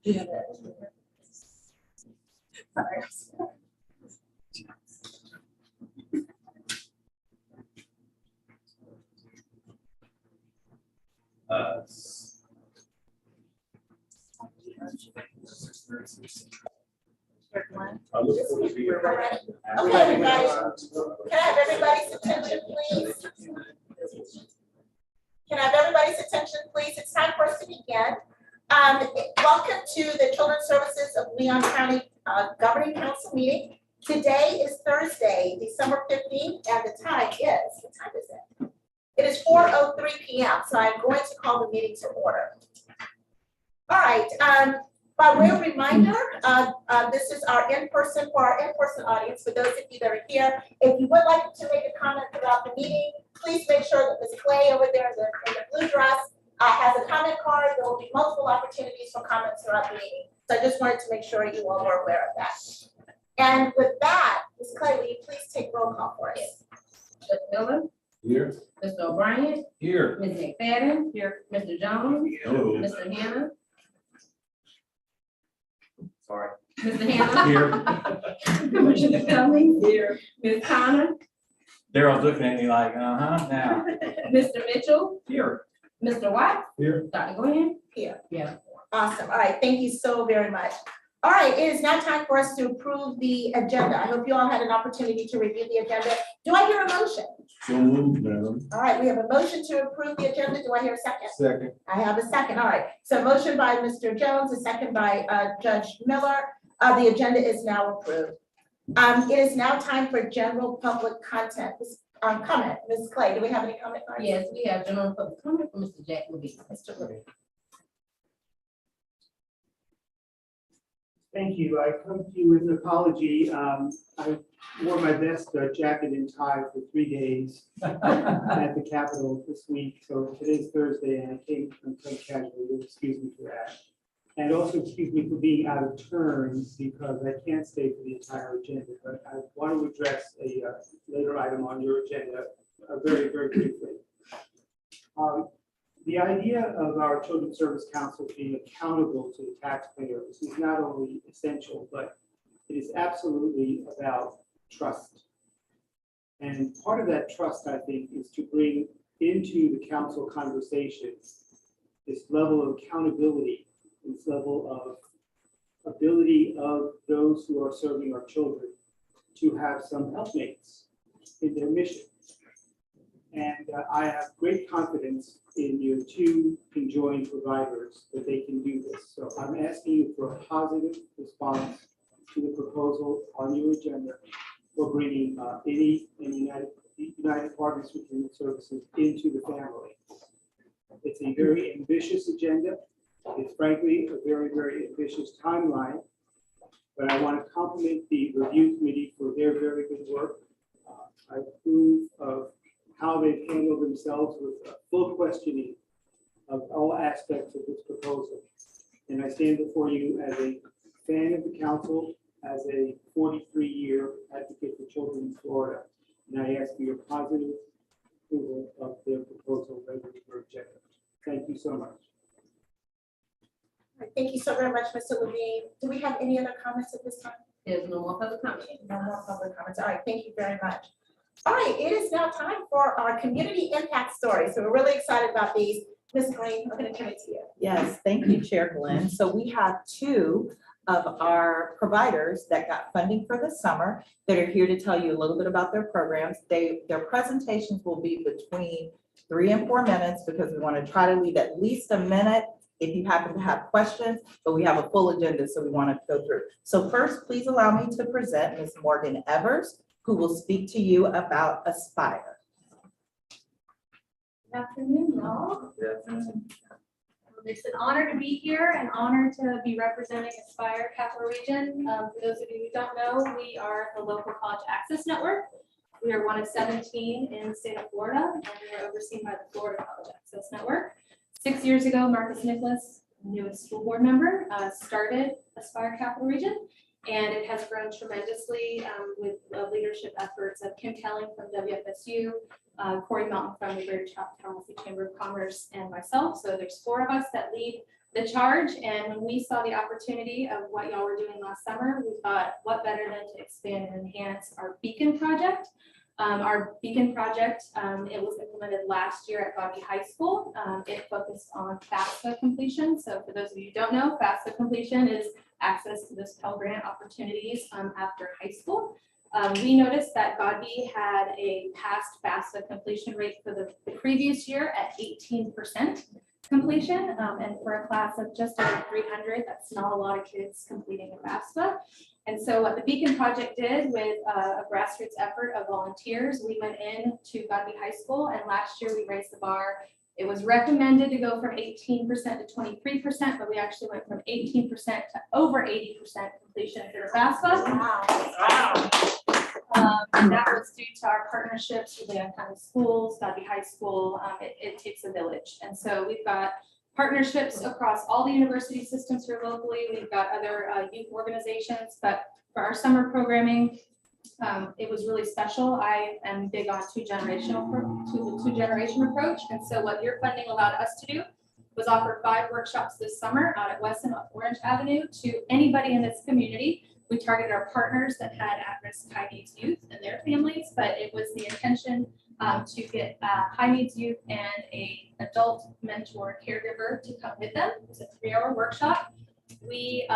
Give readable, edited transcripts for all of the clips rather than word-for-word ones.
Yeah. I look forward to your. Okay, everybody. Can I have everybody's attention, please? Can I have everybody's attention, please? It's time for us to begin. Welcome to the Children's Services of Leon County Governing Council meeting. Today is Thursday, December 15th, and the time is, what time is it? It is 4:03 p.m., so I'm going to call the meeting to order. All right, by way of reminder, this is our in-person audience. For those of you that are here, if you would like to make a comment throughout the meeting, please make sure that Ms. Clay over there in the blue dress has a comment card. There will be multiple opportunities for comments throughout the meeting. So I just wanted to make sure you all were aware of that. And with that, Ms. Clay, will you please take roll call for us? Mr. Miller, Here. Mr. O'Brien, Here. Ms. McFadden, here, Mr. Jones, Hello. Mr. Hannah, Sorry. Mr. Hannah, Here. Commissioner Cummings, here, Ms. Connor, Daryl's looking at me like, now. Mr. Mitchell, Here. Mr. White, Here. Dr. Glenn. Here. Yeah. Awesome. All right. Thank you so very much. All right. It is now time for us to approve the agenda. I hope you all had an opportunity to review the agenda. Do I hear a motion? So moved, madam. All right. We have a motion to approve the agenda. Do I hear a second? Second. I have a second. All right. So motion by Mr. Jones, a second by Judge Miller. The agenda is now approved. It is now time for general public content. Comment. Ms. Clay, do we have any comment? Yes, we have general public comment from Mr. Jack Levine. Mr. Levine. Thank you. I come to you with an apology. I wore my best jacket and tie for 3 days at the Capitol this week. So today's Thursday and I came casually. Excuse me for that. And also excuse me for being out of turn because I can't stay for the entire agenda. But I want to address a later item on your agenda very, very briefly. The idea of our Children's Service Council being accountable to the taxpayers is not only essential, but it is absolutely about trust. And part of that trust, I think, is to bring into the council conversation this level of accountability, this level of ability of those who are serving our children to have some helpmates in their mission. And I have great confidence in your two conjoined providers that they can do this. So I'm asking you for a positive response to the proposal on your agenda for bringing any United Partners for Human Services into the family. It's a very ambitious agenda. It's frankly a very, very ambitious timeline. But I want to compliment the review committee for their very good work. I approve of how they've handled themselves with full questioning of all aspects of this proposal. And I stand before you as a fan of the council, as a 43-year advocate for children in Florida. And I ask for your positive approval of their proposal later in your agenda. Thank you so much. All right, thank you so very much, Mr. Levine. Do we have any other comments at this time? There's no more public comment. No more public comments. All right, thank you very much. All right, it is now time for our community impact story. So we're really excited about these. Ms. Green, I'm going to turn it to you. Yes, thank you, Chair Glenn. So we have two of our providers that got funding for the summer that are here to tell you a little bit about their programs. Their presentations will be between 3 and 4 minutes because we want to try to leave at least a minute if you happen to have questions, but we have a full agenda, so we want to go through. So first, please allow me to present Ms. Morgan Evers, who will speak to you about Aspire. Good afternoon, y'all. It's an honor to be here, an honor to be representing Aspire Capital Region. For those of you who don't know, we are the local college access network. We are one of 17 in the state of Florida, and we are overseen by the Florida College Access Network. 6 years ago, Marcus Nicholas, newest school board member, started Aspire Capital Region, and it has grown tremendously with the leadership efforts of Kim Kelly from WFSU, Corey Mountain from the Greater Tallahassee Chamber of Commerce, and myself. So there's 4 of us that lead the charge. And when we saw the opportunity of what y'all were doing last summer, we thought, what better than to expand and enhance our Beacon project. Our Beacon project, it was implemented last year at Bobby High School. It focused on FAFSA completion. So for those of you who don't know, FAFSA completion is access to those Pell Grant opportunities after high school. We noticed that Godby had a past FAFSA completion rate for the previous year at 18% completion. And for a class of just over 300, that's not a lot of kids completing a FAFSA. And so what the Beacon Project did with a grassroots effort of volunteers, we went in to Godby High School, and last year we raised the bar. It was recommended to go from 18% to 23%, but we actually went from 18% to over 80% completion for FAFSA. Wow. And that was due to our partnerships with Leon County Schools, Godby High School. It takes a village. And so we've got partnerships across all the university systems here locally. We've got other youth organizations, but for our summer programming, it was really special. I am big on two-generation approach. And so what your funding allowed us to do was offer 5 workshops this summer out at West and Orange Avenue to anybody in this community. We targeted our partners that had at-risk high needs youth and their families, but it was the intention to get high needs youth and a adult mentor caregiver to come with them. It was a 3-hour workshop. We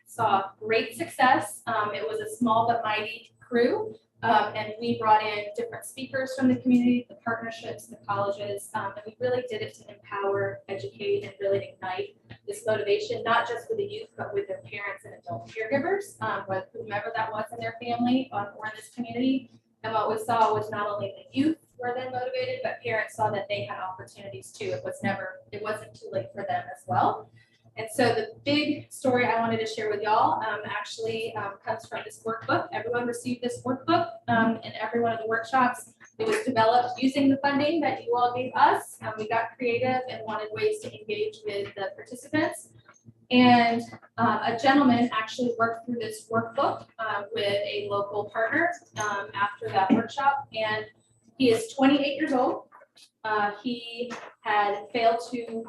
saw great success. It was a small but mighty crew, and we brought in different speakers from the community, the partnerships, the colleges, and we really did it to empower, educate, and really ignite this motivation, not just for the youth, but with their parents and adult caregivers, with whomever that was in their family or in this community. And what we saw was not only the youth were then motivated, but parents saw that they had opportunities too. It wasn't too late for them as well. And so the big story I wanted to share with y'all actually comes from this workbook. Everyone received this workbook in every one of the workshops. It was developed using the funding that you all gave us. We got creative and wanted ways to engage with the participants. And a gentleman actually worked through this workbook with a local partner after that workshop. And he is 28 years old. He had failed to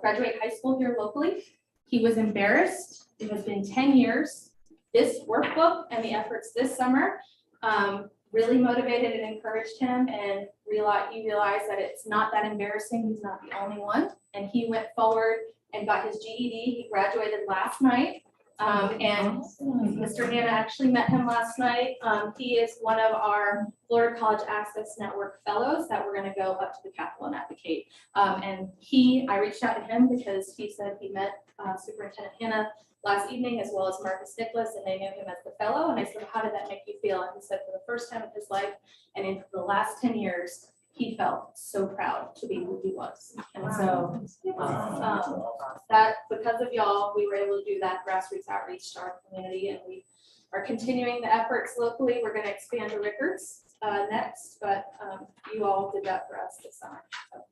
graduate high school here locally. He was embarrassed. It has been 10 years. This workbook and the efforts this summer really motivated and encouraged him, and he realized that it's not that embarrassing. He's not the only one. And he went forward and got his GED. He graduated last night. And Mr. Hanna actually met him last night. He is one of our Florida College Access Network fellows that we're going to go up to the Capitol and advocate. And I reached out to him because he said he met Superintendent Hanna last evening, as well as Marcus Nicholas, and they knew him as the fellow. And I said, how did that make you feel? And he said, for the first time in his life, and in the last 10 years, he felt so proud to be who he was. And so that because of y'all, we were able to do that grassroots outreach to our community, and we are continuing the efforts locally. We're going to expand to Rickards next, but you all did that for us this summer. So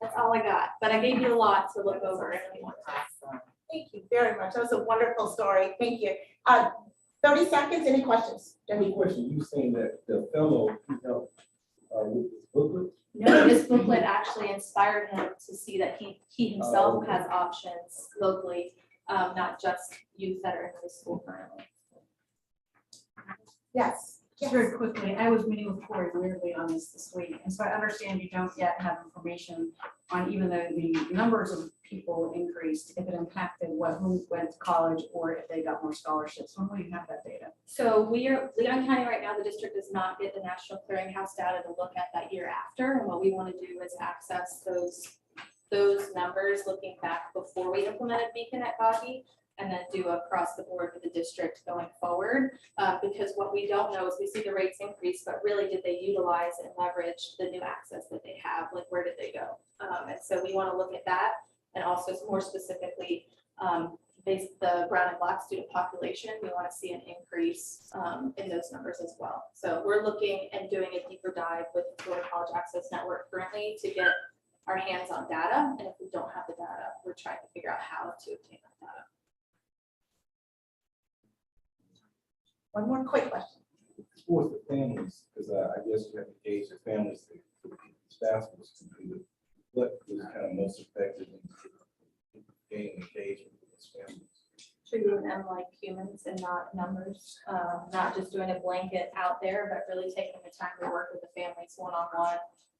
that's all I got, but I gave you a lot to look over if you want to. Thank you very much. That was a wonderful story. Thank you. 30 seconds, any questions? Any question, you saying that the fellow who helped with this booklet? No, this booklet actually inspired him to see that he himself has options locally, not just youth that are in the school currently. Yes. Just very quickly, I was meeting with Corey weirdly on this week, and so I understand you don't yet have information on, even though the numbers of people increased, if it impacted who went to college or if they got more scholarships. When will you have that data? So Leon County right now, the district does not get the National Clearinghouse data to look at that year after, and what we want to do is access those numbers looking back before we implemented Beacon at Boggy, and then do across the board with the district going forward. Because what we don't know is we see the rates increase, but really did they utilize and leverage the new access that they have? Like, where did they go? And so we want to look at that, and also more specifically, the brown and black student population, we want to see an increase in those numbers as well. So we're looking and doing a deeper dive with the Florida College Access Network currently to get our hands on data. And if we don't have the data, we're trying to figure out how to obtain that data. One more quick question. Towards the families, because I guess you have to gauge the families that staff was completed. What was kind of most effective in gain engagement with his family? Treating them like humans and not numbers, not just doing a blanket out there, but really taking the time to work with the families one-on-one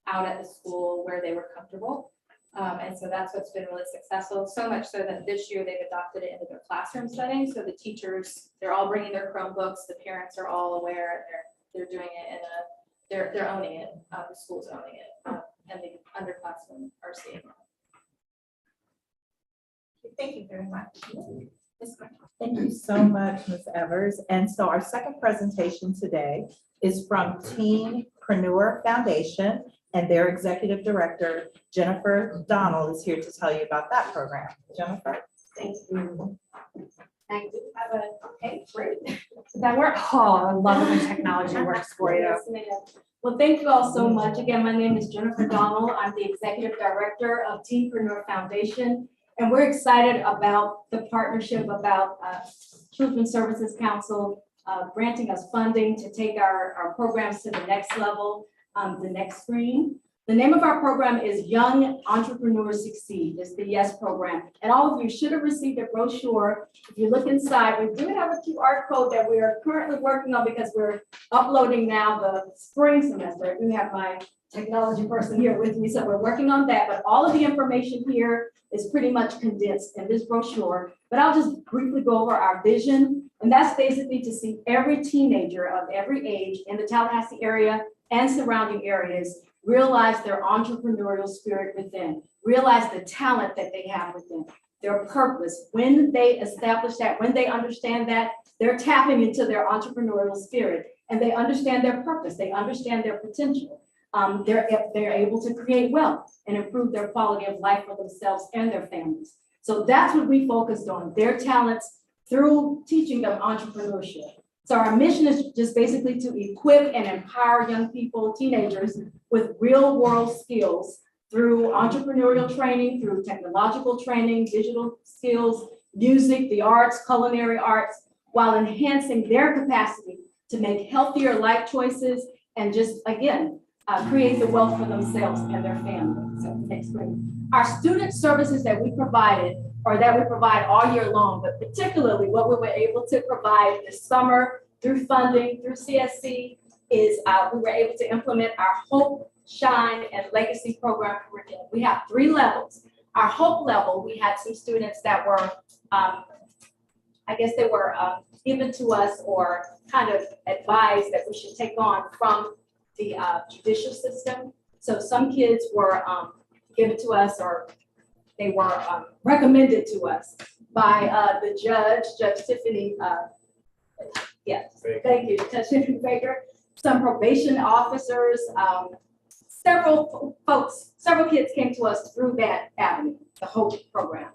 out at the school where they were comfortable. And so that's what's been really successful, so much so that this year they've adopted it into their classroom setting. So the teachers, they're all bringing their Chromebooks, the parents are all aware, they're doing it in they're owning it, the school's owning it, and the underclassmen are seeing it. Thank you very much. Ms. Grant. Thank you so much, Ms. Evers. And so our second presentation today is from Teenpreneur Foundation, and their executive director, Jennifer Donald, is here to tell you about that program. Jennifer? Thank you. Thank you. Okay, great. That work. Oh, I love it when technology works for you. Yes, ma'am. Well, thank you all so much. Again, my name is Jennifer Donald. I'm the Executive Director of Teenpreneur Foundation. And we're excited about the partnership, about Children's Services Council granting us funding to take our programs to the next level, the next screen. The name of our program is Young Entrepreneurs Succeed. It's the YES program. And all of you should have received a brochure. If you look inside, we do have a QR code that we are currently working on because we're uploading now the spring semester. I do have my technology person here with me, so we're working on that. But all of the information here is pretty much condensed in this brochure. But I'll just briefly go over our vision. And that's basically to see every teenager of every age in the Tallahassee area and surrounding areas realize their entrepreneurial spirit within, realize the talent that they have within, their purpose. When they establish that, when they understand that, they're tapping into their entrepreneurial spirit and they understand their purpose, they understand their potential. They're able to create wealth and improve their quality of life for themselves and their families. So that's what we focused on, their talents through teaching them entrepreneurship. So our mission is just basically to equip and empower young people, teenagers, with real world skills through entrepreneurial training, through technological training, digital skills, music, the arts, culinary arts, while enhancing their capacity to make healthier life choices and just, again, create the wealth for themselves and their families. So next grade. Our student services that we provided, or that we provide all year long, but particularly what we were able to provide this summer through funding, through CSC, is we were able to implement our Hope, Shine, and Legacy program curriculum. We have 3 levels. Our Hope level, we had some students that were, I guess they were given to us or kind of advised that we should take on from the judicial system. So some kids were given to us, or they were recommended to us by the judge, Judge Tiffany, yes, thank you, Judge Tiffany Baker, some probation officers, several kids came to us through that avenue, the HOPE program.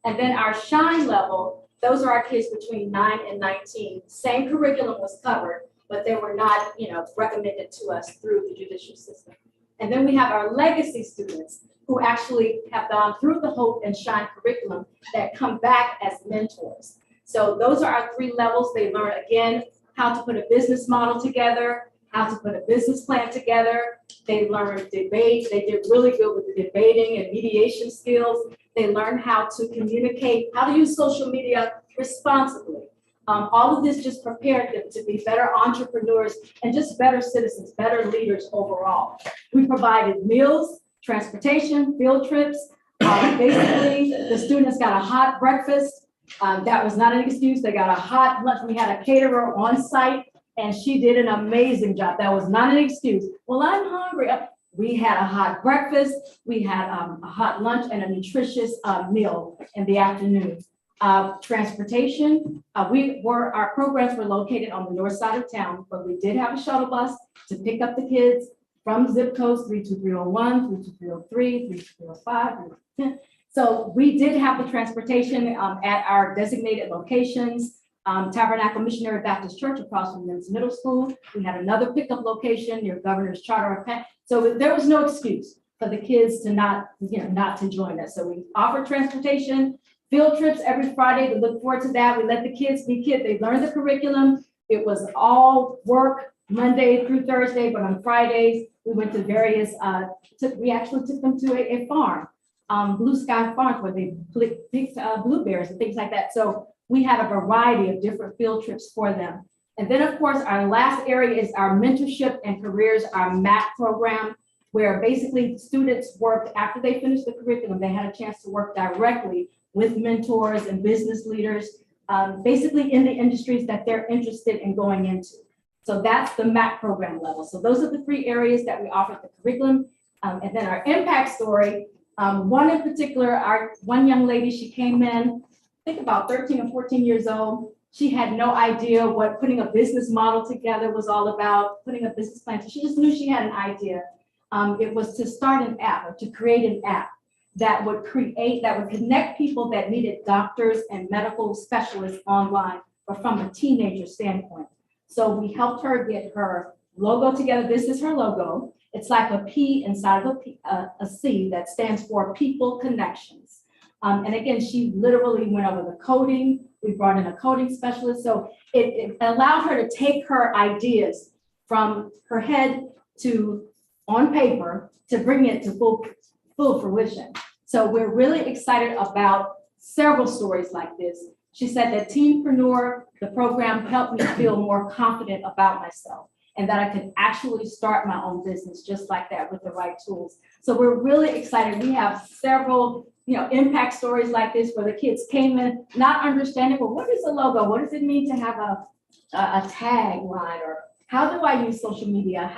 And then our SHINE level, those are our kids between 9 and 19. Same curriculum was covered, but they were not, recommended to us through the judicial system. And then we have our legacy students who actually have gone through the Hope and Shine curriculum that come back as mentors. So those are our 3 levels. They learn, again, how to put a business model together, how to put a business plan together. They learn debate. They did really good with the debating and mediation skills. They learn how to communicate, how to use social media responsibly. All of this just prepared them to be better entrepreneurs and just better citizens, better leaders overall. We provided meals, transportation, field trips. Basically, the students got a hot breakfast. That was not an excuse. They got a hot lunch. We had a caterer on site, and she did an amazing job. That was not an excuse. Well, I'm hungry. We had a hot breakfast. We had a hot lunch and a nutritious meal in the afternoon. Transportation, our programs were located on the north side of town, but we did have a shuttle bus to pick up the kids from zip codes 32301, 32303, 32305. So we did have the transportation at our designated locations. Tabernacle Missionary Baptist Church across from Men's Middle School. We had another pickup location near Governor's Charter. So there was no excuse for the kids to not to join us. So we offered transportation, field trips every Friday. We look forward to that. We let the kids be kids. They learned the curriculum. It was all work Monday through Thursday, but on Fridays, we went to various, we actually took them to a farm Blue Sky Farms where they picked blueberries and things like that. So we had a variety of different field trips for them. And then, of course, our last area is our mentorship and careers, our MAP program, where basically students worked after they finished the curriculum, they had a chance to work directly with mentors and business leaders, basically in the industries that they're interested in going into. So that's the MAP program level. So those are the 3 areas that we offer the curriculum. And then our impact story, one in particular, our one young lady, she came in, I think about 13 or 14 years old. She had no idea what putting a business model together was all about, putting a business plan. So she just knew she had an idea. It was to start an app or to create an app that would connect people that needed doctors and medical specialists online, but from a teenager standpoint. So we helped her get her logo together. This is her logo. It's like a P inside of a C that stands for People Connections. And again, she literally went over the coding. We brought in a coding specialist. So it allowed her to take her ideas from her head to on paper to bring it to full fruition. So we're really excited about several stories like this. She said that Teenpreneur, the program, helped me feel more confident about myself and that I could actually start my own business just like that with the right tools. So we're really excited. We have several impact stories like this where the kids came in not understanding, well, what is a logo? What does it mean to have a tagline? Or how do I use social media?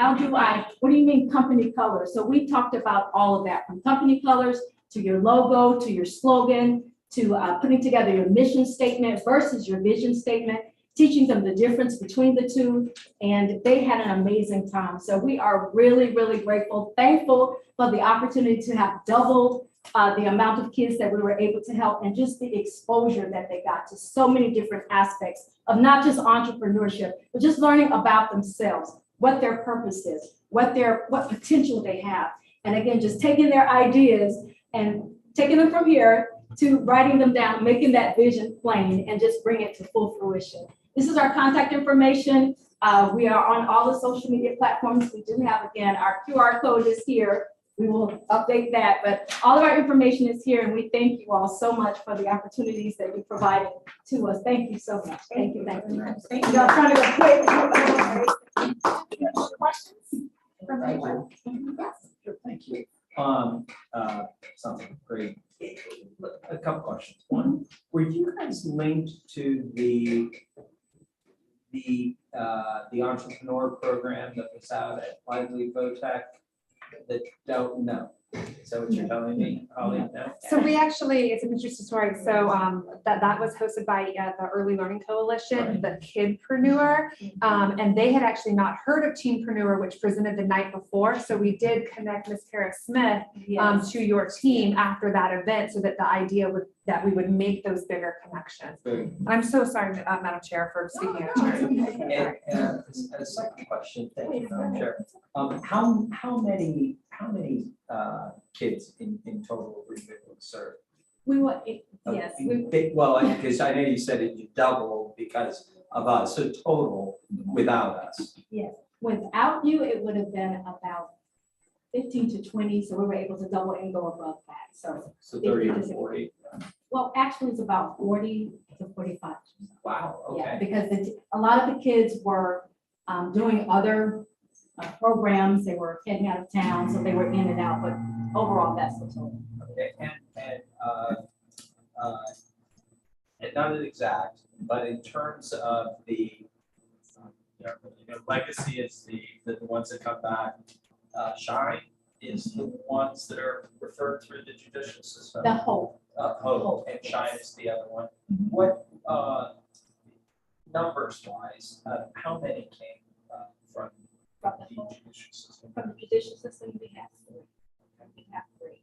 What do you mean company colors? So we talked about all of that, from company colors to your logo, to your slogan, to putting together your mission statement versus your vision statement, teaching them the difference between the two. And they had an amazing time. So we are really, really grateful, thankful for the opportunity to have doubled the amount of kids that we were able to help, and just the exposure that they got to so many different aspects of not just entrepreneurship, but just learning about themselves, what their purpose is, what potential they have. And again, just taking their ideas and taking them from here to writing them down, making that vision plain, and just bring it to full fruition. This is our contact information. We are on all the social media platforms. We do have, again, our QR code is here. We will update that, but all of our information is here, and we thank you all so much for the opportunities that you provided to us. Thank you so much. Thank you. Thank you. Thank you. Y'all trying to go quick. Questions from anyone? Yes. Sure, thank you. Something great. A couple questions. One, were you guys linked to the entrepreneur program that was out at Lively Votech? That don't know. Is that what you're telling me, Holly? No? So we actually, it's an interesting story. So that was hosted by the Early Learning Coalition, the Kidpreneur, and they had actually not heard of Teenpreneur, which presented the night before. So we did connect Ms. Kara Smith to your team after that event, so that the idea was that we would make those bigger connections. I'm so sorry, Madam Chair, for speaking out of turn. And a second question, thank you, Madam Chair. How many kids in total were you able to serve? We will, yes. Well, because I know you said it, you doubled because of us, so total without us. Yes, without you, it would have been about 15 to 20, so we were able to double and go above that. So 30 to 40. Well, actually, it's about 40 to 45. Wow, okay. Yeah, because a lot of the kids were doing other programs. They were heading out of town, so they were in and out, but overall, that's the total. Okay, and not an exact, but in terms of the legacy is the ones that come back. Shine is the ones that are referred through the judicial system. The whole. Hope and Shine is the other one. What numbers wise, how many came from the judicial system? From the judicial system, we have three.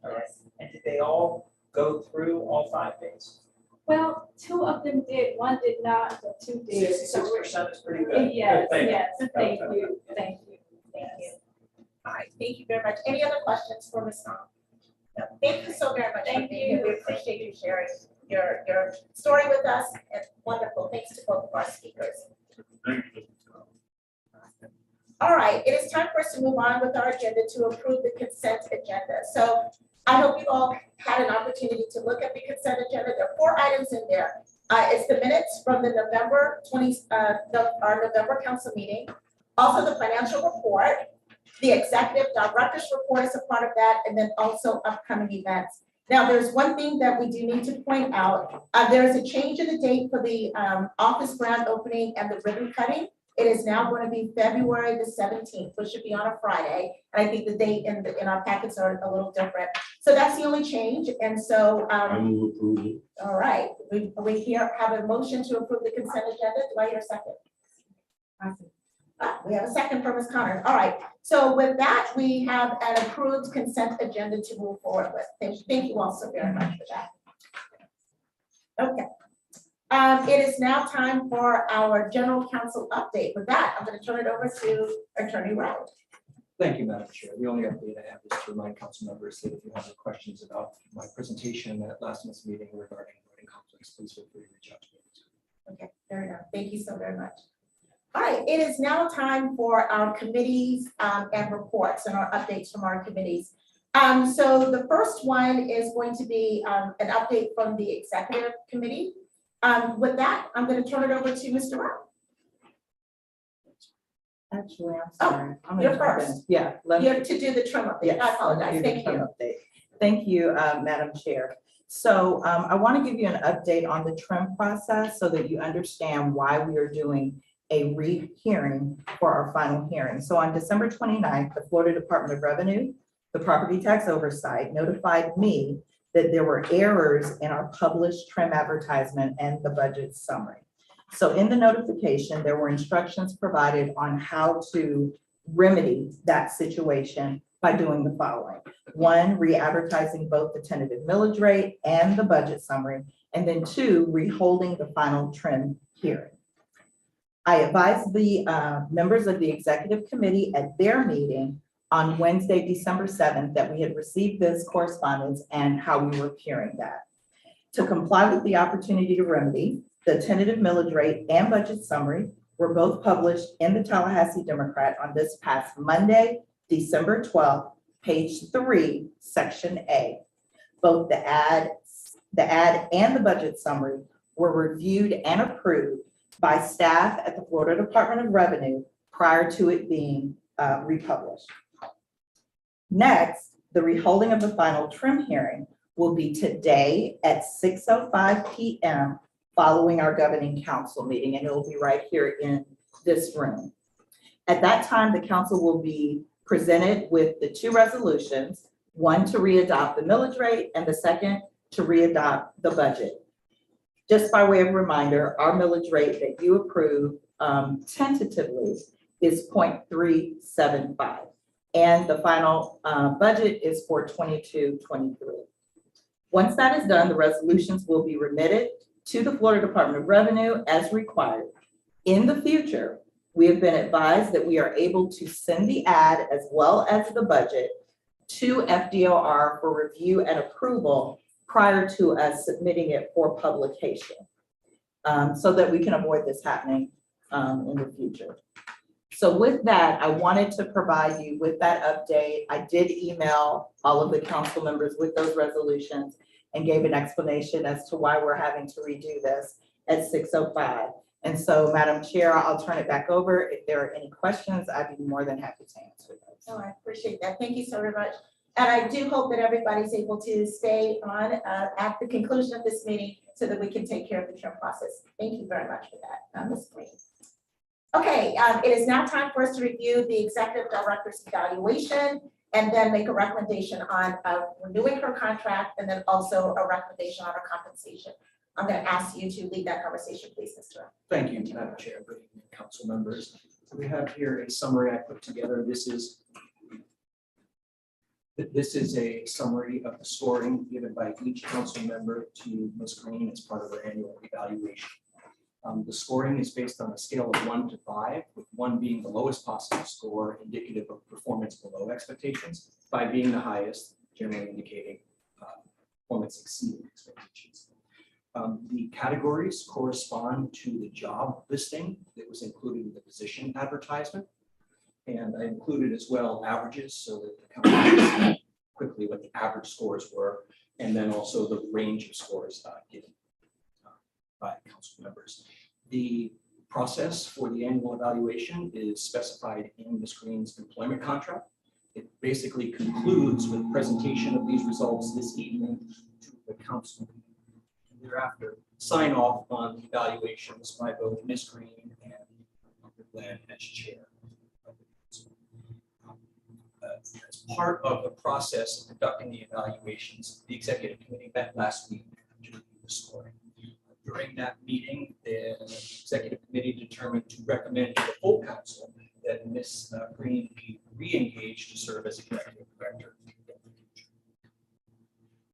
All right. And did they all go through all 5 days? Well, 2 of them did, 1 did not, but 2 did. 66% is pretty good. Yes, Good, yes, thank you. you, thank you. All right, thank you very much. Any other questions for Ms. Song? No, thank you so very much for being here. We appreciate you sharing your story with us, and wonderful. Thanks to both of our speakers. All right, it is time for us to move on with our agenda to approve the consent agenda. So I hope you all had an opportunity to look at the consent agenda. There are 4 items in there. It's the minutes from the our November council meeting. Also the financial report, the executive director's report is a part of that, and then also upcoming events. Now, there's one thing that we do need to point out. There's a change in the date for the office grand opening and the ribbon cutting. It is now going to be February the 17th, which should be on a Friday. And I think the date in our packets are a little different. So that's the only change. And so, I move approval. all right, we here have a motion to approve the consent agenda. Do I hear a second? We have a second from Ms. Connor. All right. So with that, we have an approved consent agenda to move forward with. Thank you all so very much for that. Okay. It is now time for our general counsel update. With that, I'm going to turn it over to Attorney Rowe. Thank you, Madam Chair. The only update I have is to remind council members that if you have any questions about my presentation at last month's meeting regarding voting conflicts, please feel free to reach out to me. Okay, fair enough. Thank you so very much. All right, it is now time for our committees and reports and our updates from our committees. So the first one is going to be an update from the executive committee. With that, I'm going to turn it over to Mr. Rowe. Actually, I'm sorry. I'm gonna you're jump in. first. Yeah. You have to do the trim update. Yes, I apologize. I'll do the Thank trim you. update. Thank you, Madam Chair. So I want to give you an update on the trim process so that you understand why we are doing a rehearing for our final hearing. So on December 29th, the Florida Department of Revenue, the Property Tax Oversight, notified me that there were errors in our published trim advertisement and the budget summary. So in the notification, there were instructions provided on how to remedy that situation by doing the following. 1, re-advertising both the tentative millage rate and the budget summary, and then 2, re-holding the final trim hearing. I advised the members of the executive committee at their meeting on Wednesday, December 7th, that we had received this correspondence and how we were hearing that. To comply with the opportunity to remedy, the tentative millage rate and budget summary were both published in the Tallahassee Democrat on this past Monday, December 12th, page 3, section A. Both the ad and the budget summary were reviewed and approved by staff at the Florida Department of Revenue prior to it being republished. Next, the reholding of the final trim hearing will be today at 6:05 p.m. following our governing council meeting, and it will be right here in this room. At that time, the council will be presented with the 2 resolutions, one to re-adopt the millage rate and the second to re-adopt the budget. Just by way of reminder, our millage rate that you approve tentatively is 0.375. And the final budget is for 22-23. Once that is done, the resolutions will be remitted to the Florida Department of Revenue as required. In the future, we have been advised that we are able to send the ad as well as the budget to FDOR for review and approval prior to us submitting it for publication, so that we can avoid this happening in the future. So with that, I wanted to provide you with that update. I did email all of the council members with those resolutions and gave an explanation as to why we're having to redo this at 6:05. And so, Madam Chair, I'll turn it back over. If there are any questions, I'd be more than happy to answer those. Oh, I appreciate that. Thank you so very much. And I do hope that everybody's able to stay on at the conclusion of this meeting so that we can take care of the trim process. Thank you very much for that, Ms. Green. Okay, it is now time for us to review the executive director's evaluation and then make a recommendation on renewing her contract and then also a recommendation on her compensation. I'm going to ask you to lead that conversation, please, Mr. Thank you, Madam Chair. Good evening, council members. We have here a summary I put together. This is a summary of the scoring given by each council member to Ms. Green as part of her annual evaluation. The scoring is based on a scale of 1 to 5, with 1 being the lowest possible score, indicative of performance below expectations, 5 being the highest, generally indicating performance exceeding expectations. The categories correspond to the job listing that was included in the position advertisement. And I included as well averages so that the company quickly what the average scores were, and then also the range of scores given by council members. The process for the annual evaluation is specified in Ms. Green's employment contract. It basically concludes with presentation of these results this evening to the council. And thereafter, sign off on the evaluations by both Ms. Green and Dr. Glenn as chair. As part of the process of conducting the evaluations, the executive committee met last week to review the scoring. During that meeting, the executive committee determined to recommend to the full council that Ms. Green be re-engaged to serve as executive director.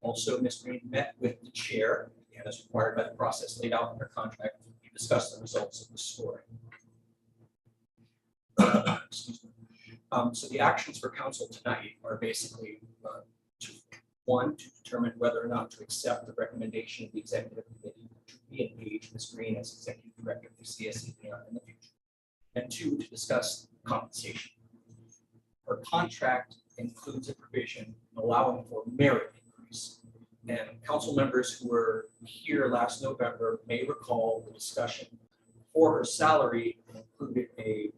Also, Ms. Green met with the chair, and as required by the process laid out in her contract, to discuss the results of the scoring. Excuse me. So the actions for council tonight are basically one, to determine whether or not to accept the recommendation of the executive committee to re-engage Ms. Green as executive director of the CSC in the future, and two, to discuss compensation. Her contract includes a provision allowing for merit increase, and council members who were here last November may recall the discussion. For her salary included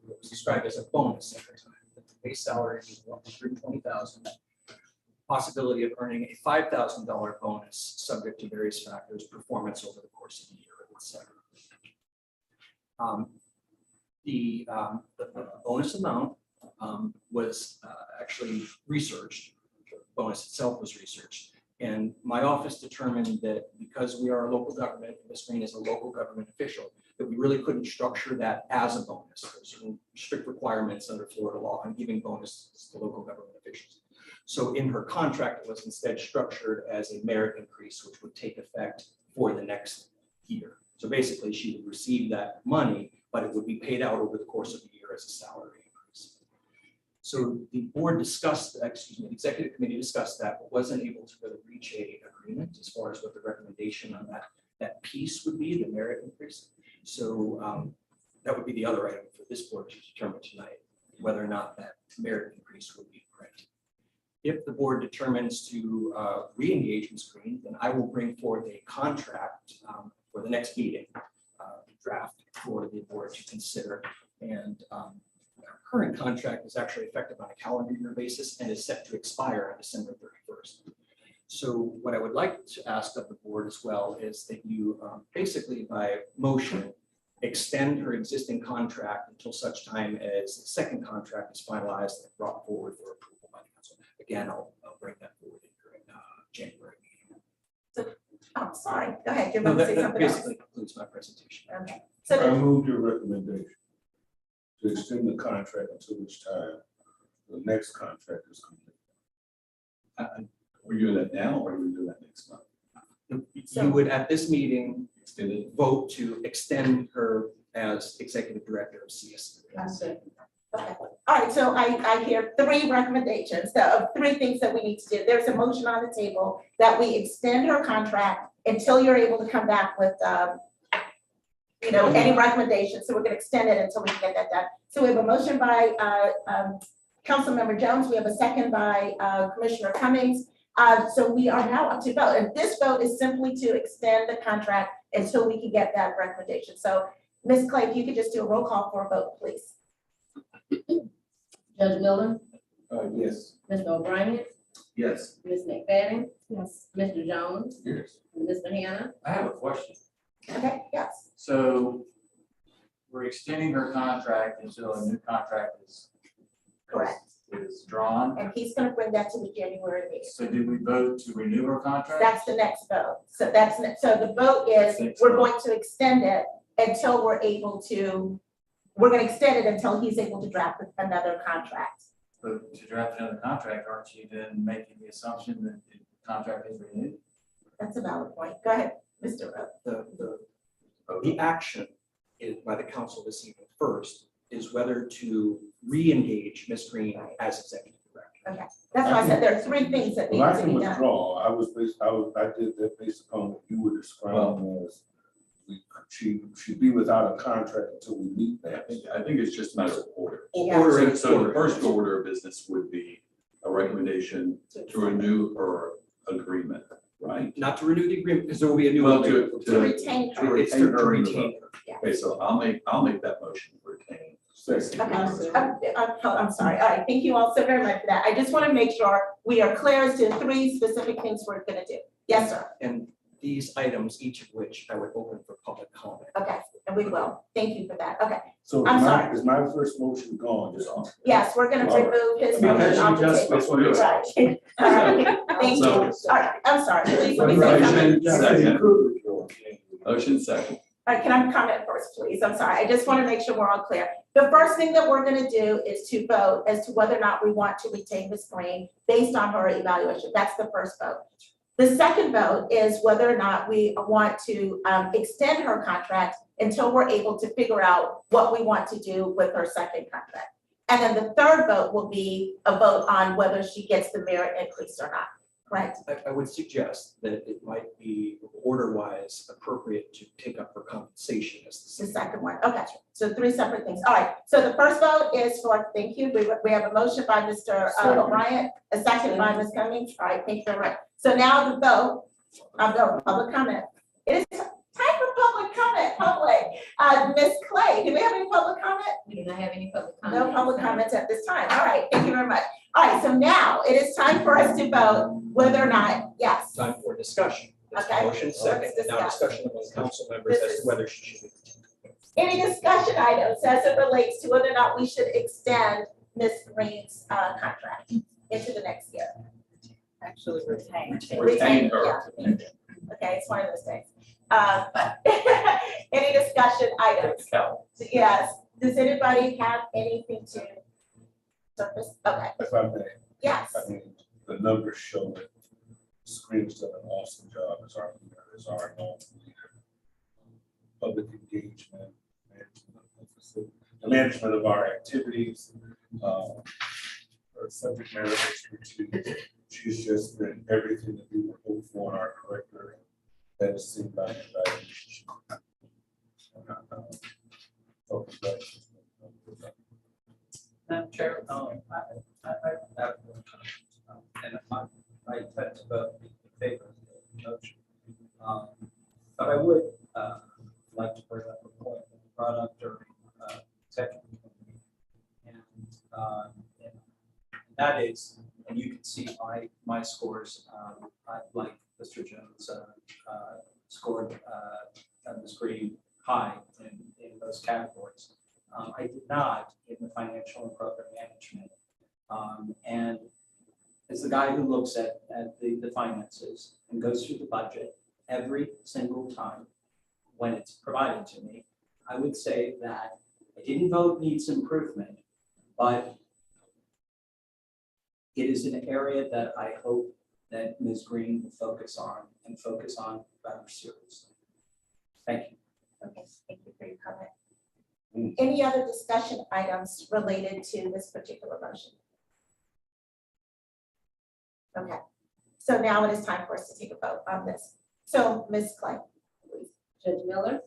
what was described as a bonus at the time. The base salary was $120,000. Possibility of earning a $5,000 bonus subject to various factors, performance over the course of the year, etc. The bonus amount was actually researched. The bonus itself was researched. And my office determined that because we are a local government, Ms. Green is a local government official, that we really couldn't structure that as a bonus. There's certain strict requirements under Florida law on giving bonuses to local government officials. So in her contract, it was instead structured as a merit increase, which would take effect for the next year. So basically, she would receive that money, but it would be paid out over the course of the year as a salary increase. So the board discussed, the executive committee discussed that, but wasn't able to really reach an agreement as far as what the recommendation on that piece would be, the merit increase. So that would be the other item for this board to determine tonight, whether or not that merit increase would be granted. If the board determines to re-engage Ms. Green, then I will bring forth a contract for the next meeting draft for the board to consider. And our current contract is actually effective on a calendar year basis and is set to expire on December 31st. So what I would like to ask of the board as well is that you basically by motion extend her existing contract until such time as the second contract is finalized and brought forward for approval by the council. Again, I'll bring that forward during January meeting. So, oh, sorry, go ahead, you're No, about to say that something else. basically concludes my presentation. Okay, I so moved your recommendation to extend the contract until which time the next contract is complete. We do that now, or we do that next month? You would, at this meeting, vote to extend her as executive director of CSC. okay, all right, so I hear three recommendations, three things that we need to do. There's a motion on the table that we extend her contract until you're able to come back with, any recommendations. So we're gonna extend it until we can get that done. So we have a motion by Councilmember Jones. We have a second by Commissioner Cummings. So we are now up to vote, and this vote is simply to extend the contract until we can get that recommendation. So Ms. Clay, if you could just do a roll call for a vote, please. Judge Miller, Yes. Mr. O'Brien, Yes. Ms. McFadden, Yes. Mr. Jones, Yes. and Mr. Hannah. I have a question. Okay, yes, So we're extending her contract until a new contract correct. is drawn. And he's gonna bring that to the January meeting. So did we vote to renew her contract? That's the next vote. So so the vote is, we're going to extend it until we're gonna extend it until he's able to draft another contract. But to draft another contract, aren't you then making the assumption that the contract is renewed? That's a valid point. Go ahead, Mr. Rowe. The action is by the council this evening first is whether to re-engage Ms. Green as executive director. That's why I said there are three things that need Well, I to can be done. withdraw. I did that based upon what you were describing as she'd be without a contract until we meet that. I think it's just a matter of order. Yeah. Ordering- So the first order of business would be a a recommendation to renew her agreement, right? Not to renew the agreement, because there will be a new Well, agreement. To retain her. It's retain to her in the retain vote. Yeah. Okay, so I'll make that motion to retain. Second. Okay, I'm sorry. All right, thank you all so very much for that. I just want to make sure we are clear as to 3 specific things we're gonna do. Yes, sir. And these items, each of which I would open for public comment. Okay, and we will. Thank you for that. Okay, So I'm is sorry. is my first motion gone, just off? yes, we're gonna All right. remove his Because motion off you the just- table. that's what it is. Right. All right, thank you. All So- right, I'm sorry. Please let me say something. Motion second. Motion second. All right, can I comment first, please? I'm sorry. I just want to make sure we're all clear. The first thing that we're gonna do is to vote as to whether or not we want to retain Ms. Green based on her evaluation. That's the first vote. The second vote is whether or not we want to extend her contract until we're able to figure out what we want to do with her second contract. And then the third vote will be a vote on whether she gets the merit increase or not, correct? I would suggest that it might be order-wise appropriate to take up her compensation as The the second one, okay, so 3 separate things. All right, so the first vote is for, thank you, we have a motion by Mr. O'Brien, a second by Ms. Cummings. All right, thank you very much. So now the vote, I'll go public comment. It is time for public comment, Ms. Clay, do we have any public comment? We do not have any public comment. No public comments at this time. All right, thank you very much. All right, so now it is time for us to vote whether or not, yes. time for discussion. There's a Okay, motion second, let's and now discuss. discussion among council members as to whether she should be continued. Any discussion items as it relates to whether or not we should extend Ms. Green's contract into the next year? Actually retained. Retain her. Yeah. Okay, it's one of those things. Any discussion items? Yes, does anybody have anything to surface? Okay, If I may, yes, I mean, the numbers show that Screen's done an awesome job as our known leader. Public engagement, management of our activities, her subject matter expertise. She's just been everything that we would hope for in our director. That is seen by the Madam Chair, and I intend to vote in favor of the motion. But I would like to bring up a point that was brought up during executive committee. And that is, and you can see my scores, I like Mr. Jones scored on the screen high in those categories. I did not in the financial and program management. And as the guy who looks at the finances and goes through the budget every single time when it's provided to me, I would say that I didn't vote needs improvement, but it is an area that I hope that Ms. Green will focus on rather seriously. Thank you. okay, thank you for your comment. Any other discussion items related to this particular motion? Okay, so now it is time for us to take a vote on this. So, Ms. Clay, please. Judge Miller,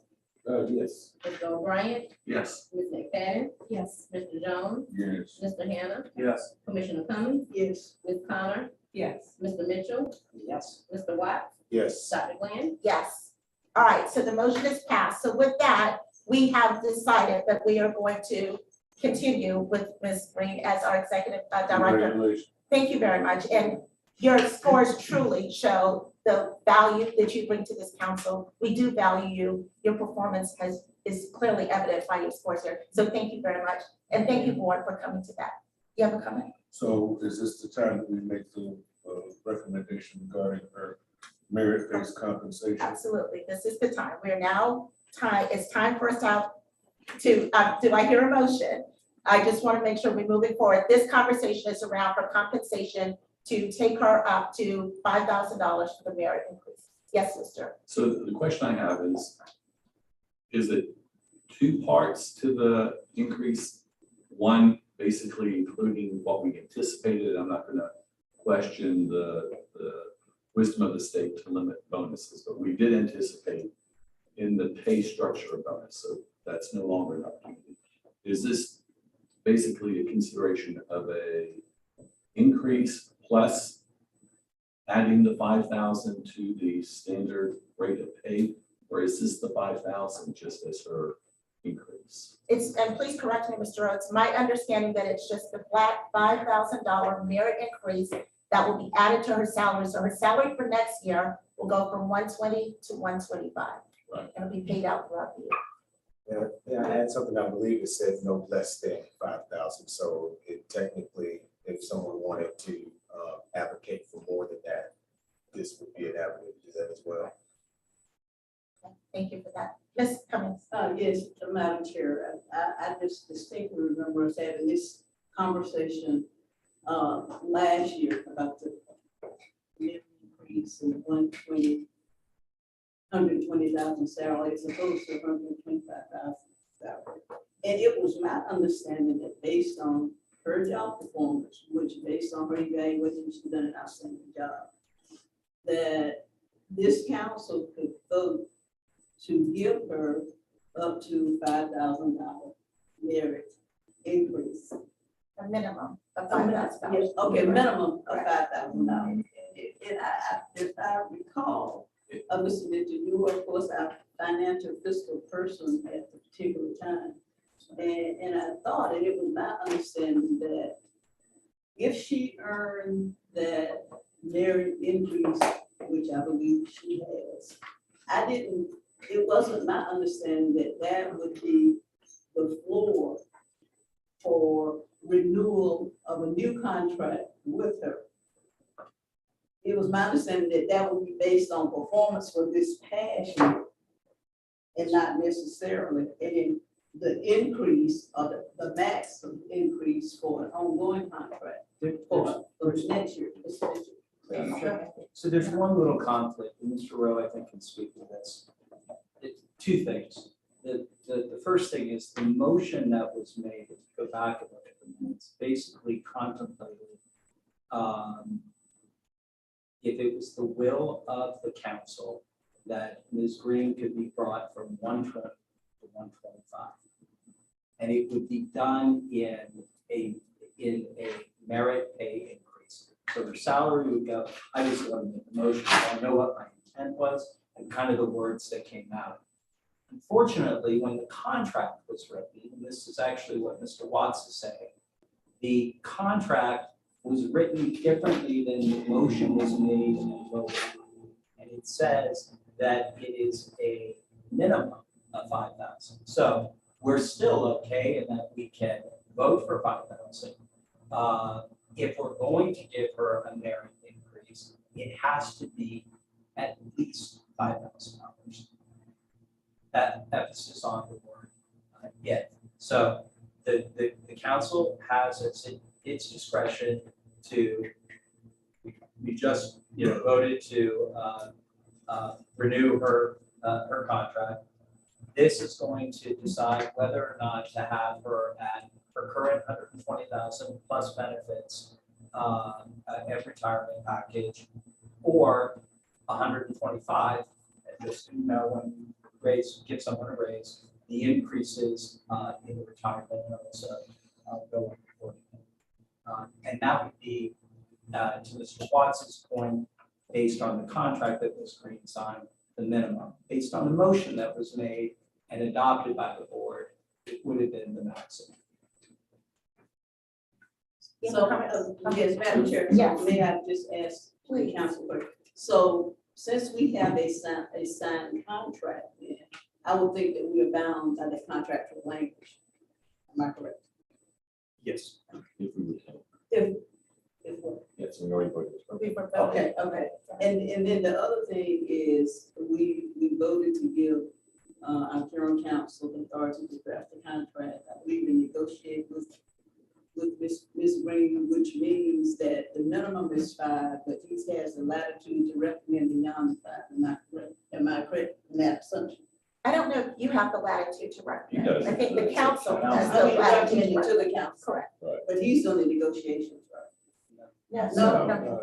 yes. Mr. O'Brien, Yes. Ms. McFadden, Yes. Mr. Jones, Yes. Mr. Hannah, Yes. Commissioner Cummings, Yes. Ms. Connor, Yes. Mr. Mitchell, Yes. Mr. Watts, Yes. Dr. Glenn. Yes. All right, so the motion is passed. So with that, we have decided that we are going to continue with Ms. Green as our executive director. Congratulations. Thank you very much. And your scores truly show the value that you bring to this council. We do value you. Your performance is clearly evident by your scores here. So thank you very much. And thank you, board, for coming to that. You have a comment? So is this the time that we make the recommendation regarding her merit-based compensation? Absolutely. This is the time. We are now it's time for us to, do I hear a motion? I just want to make sure we're moving forward. This conversation is around her compensation to take her up to $5,000 for the merit increase. Yes, sister. So the question I have is it 2 parts to the increase? One, basically including what we anticipated. I'm not gonna question the wisdom of the state to limit bonuses, but we did anticipate in the pay structure a bonus, so that's no longer an opportunity. Is this basically a consideration of a increase plus adding the 5,000 to the standard rate of pay? Or is this the 5,000 just as her increase? It's, and please correct me, Mr. Rhodes, my understanding that it's just the flat $5,000 merit increase that will be added to her salary. So her salary for next year will go from 120 to 125. Right. It'll be paid out throughout the year. Yeah, I had something, I believe it said no less than 5,000, so it technically, if someone wanted to advocate for more than that, this would be an avenue to do that as well. Okay, thank you for that. Ms. Cummings. Yes, Madam Chair, I just distinctly remember us having this conversation last year about the increase in 120,000 salary as opposed to 125,000 salary. And it was my understanding that based on her job performance, which based on her evaluation, she's done an outstanding job, that this council could vote to give her up to $5,000 merit increase. A minimum of $5,000. Yes, okay, minimum of $5,000. And if I recall, Mr. Mitchell, you were, of course, our financial fiscal person at the particular time. And I thought, and it was my understanding that if she earned that merit increase, which I believe she has, it wasn't my understanding that that would be the floor for renewal of a new contract with her. It was my understanding that that would be based on performance for this past year and not necessarily the increase or the maximum increase for an ongoing contract for next year. So there's one little conflict, and Mr. Rowe, I think, can speak to this. Two things. The first thing is the motion that was made, if you go back and look at the minutes, basically contemplated if it was the will of the council that Ms. Green could be brought from 120 to 125. And it would be done in a merit pay increase. So her salary would go, I just want to make the motion, I know what my intent was and kind of the words that came out. Unfortunately, when the contract was written, and this is actually what Mr. Watts is saying, the contract was written differently than the motion was made and voted on. And it says that it is a minimum of 5,000. So we're still okay in that we can vote for 5,000. If we're going to give her a merit increase, it has to be at least $5,000. That emphasis on the word yet. So the council has its discretion to, we just voted to renew her contract. This is going to decide whether or not to have her at her current 120,000 plus benefits and retirement package, or 125. And just when you give someone a raise, the increases in the retirement and also going forward. And that would be, to Mr. Watts's point, based on the contract that Ms. Green signed, the minimum. Based on the motion that was made and adopted by the board, it would have been the maximum. So, yes, Madam Chair, Yes. may I just ask the council clerk? So since we have a signed contract, then I would think that we are bound by the contractual language. Am I correct? Yes. If we would have. If what? Yes, we already voted. Okay. And then the other thing is we voted to give our general counsel the authority to draft the contract. I believe we negotiate with Ms. Green, which means that the minimum is 5, but he has the latitude to recommend beyond 5. Am I correct in that assumption? I don't know if you have the latitude to recommend. He does. I think the council has I the mean, latitude recommending to to recommend. the council, Correct. but he's doing the negotiations, right? No.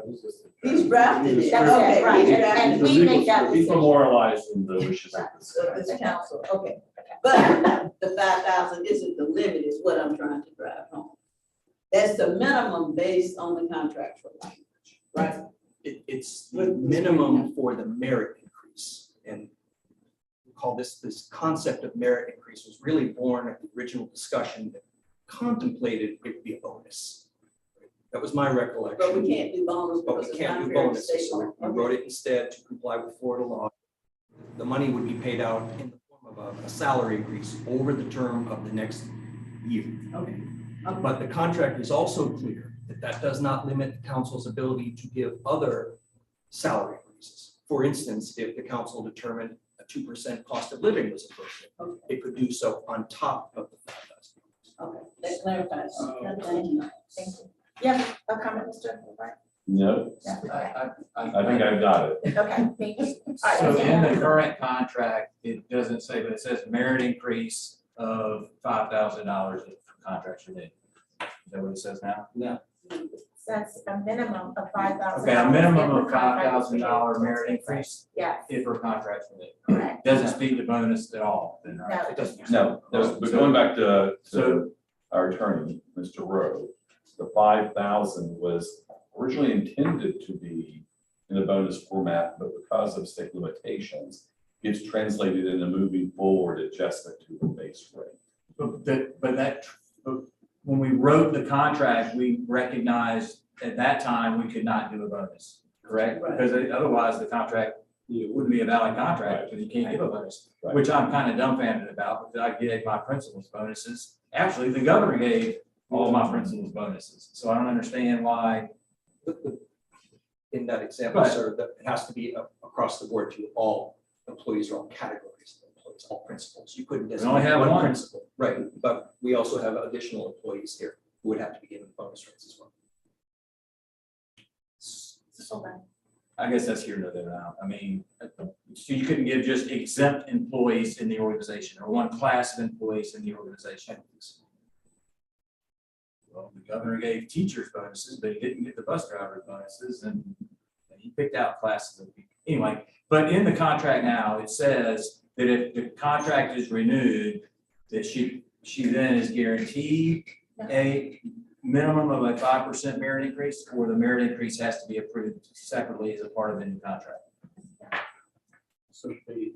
He's drafting it. That's Okay, it, right. he's drafting And it. we make that He's decision. memorializing the wishes of the So this council, okay. But the 5,000 isn't the limit, is what I'm trying to drive home. That's the minimum based on the contractual language, right? It's the minimum for the merit increase. And we call this concept of merit increase was really born of the original discussion that contemplated it would be a bonus. That was my recollection. But we can't do bonus But because we it's can't not do fair to bonuses, state so law. we wrote it instead to comply with Florida law. The money would be paid out in the form of a salary increase over the term of the next year. Okay. But the contract is also clear that that does not limit the council's ability to give other salary increases. For instance, if the council determined a 2% cost of living was appropriate, Okay. it could do so on top of the 5,000. Okay, that clarifies. Thank you. Thank you. Yeah, a comment, Mr. White? No, Yeah, I think I've got it. okay, thank you. All right, So Mr. in Hammond. the current contract, it doesn't say, but it says merit increase of $5,000 for contracts renewed. Is that what it says now? Now, That's a minimum of $5,000. Okay, a minimum of $5,000 merit increase Yes, if for contracts renewed. correct. Doesn't speak to bonus at all, then, right? No. It doesn't. No, but going back to So- our attorney, Mr. Rowe, the 5,000 was originally intended to be in a bonus format, but because of state limitations, it's translated in a moving forward adjustment to the base rate. But when we wrote the contract, we recognized at that time we could not do a bonus, correct? Right. Because otherwise the contract, it wouldn't be a valid contract because you can't give a bonus, Right. which I'm kind of dumbfounded about because I gave my principals bonuses. Actually, the governor gave all my principals bonuses, so I don't understand why. in that example, Right. sir, that it has to be across the board to all employees or all categories of employees, all principals. You couldn't We only designate have one one. principal. Right, but we also have additional employees here who would have to be given bonus rates as well. So then, I guess that's here nor there now. I mean, so you couldn't give just exempt employees in the organization or one class of employees in the organization. Well, the governor gave teachers bonuses, but he didn't give the bus driver bonuses, and he picked out classes of people. Anyway, but in the contract now, it says that if the contract is renewed, that she then is guaranteed a minimum of a 5% merit increase, or the merit increase has to be approved separately as a part of the new contract. So the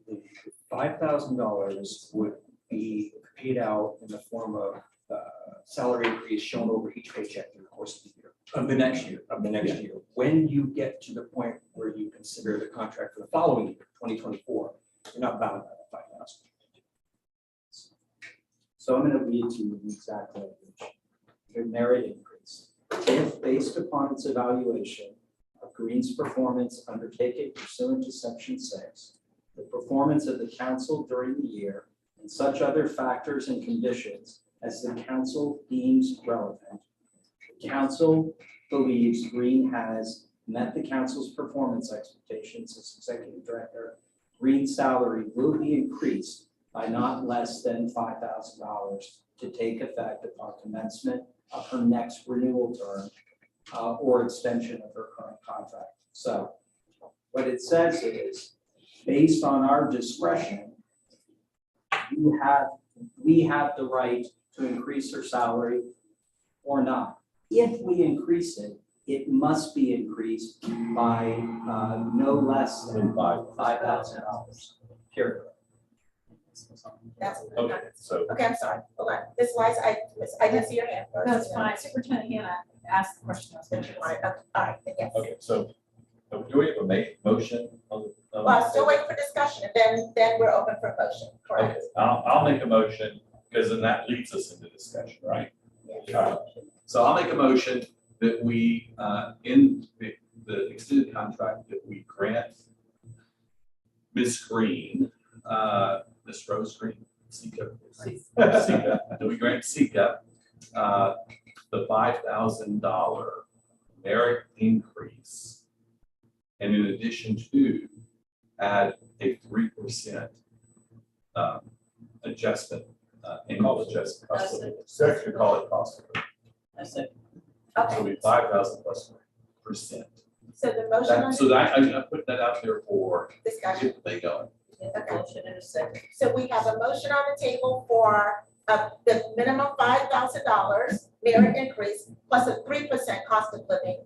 $5,000 would be paid out in the form of salary increase shown over each paycheck in the course of the year. Of the next year. Of the next year. When you get to the point where you consider the contract for the following year, 2024, you're not bound by the 5,000. So I'm going to read to you the exact language. The merit increase. If based upon its evaluation of Green's performance undertaken pursuant to section 6, the performance of the council during the year, and such other factors and conditions as the council deems relevant, the council believes Green has met the council's performance expectations as executive director, Green's salary will be increased by not less than $5,000 to take effect upon commencement of her next renewal term or extension of her current contract. So what it says is, based on our discretion, we have the right to increase her salary or not. If we increase it, it must be increased by no less than $5,000, period. that's. Okay, so Okay, I'm sorry, hold on. Ms. Wise, I didn't see your hand first. That's fine. Superintendent Hannah asked the question. I was gonna All right, all right, yes. okay, so do we have a motion on the? Well, I'm still waiting for discussion, and then we're open for motion, Okay, correct? I'll make a motion, because then that leads us into discussion, right? So I'll make a motion that we, in the extended contract, that we grant Ms. Green, Ms. Rose Green, Sika, that we grant Sika, the $5,000 merit increase. And in addition to add a 3% adjustment, annual adjustment. cost of living. Second, call it cost of living. That's it. So Okay, it'll be 5,000 plus %. so the motion on So that, I put that out there for, discussion. get they going. Okay. Motion in a second. So we have a motion on the table for the minimum $5,000 merit increase plus a 3% cost of living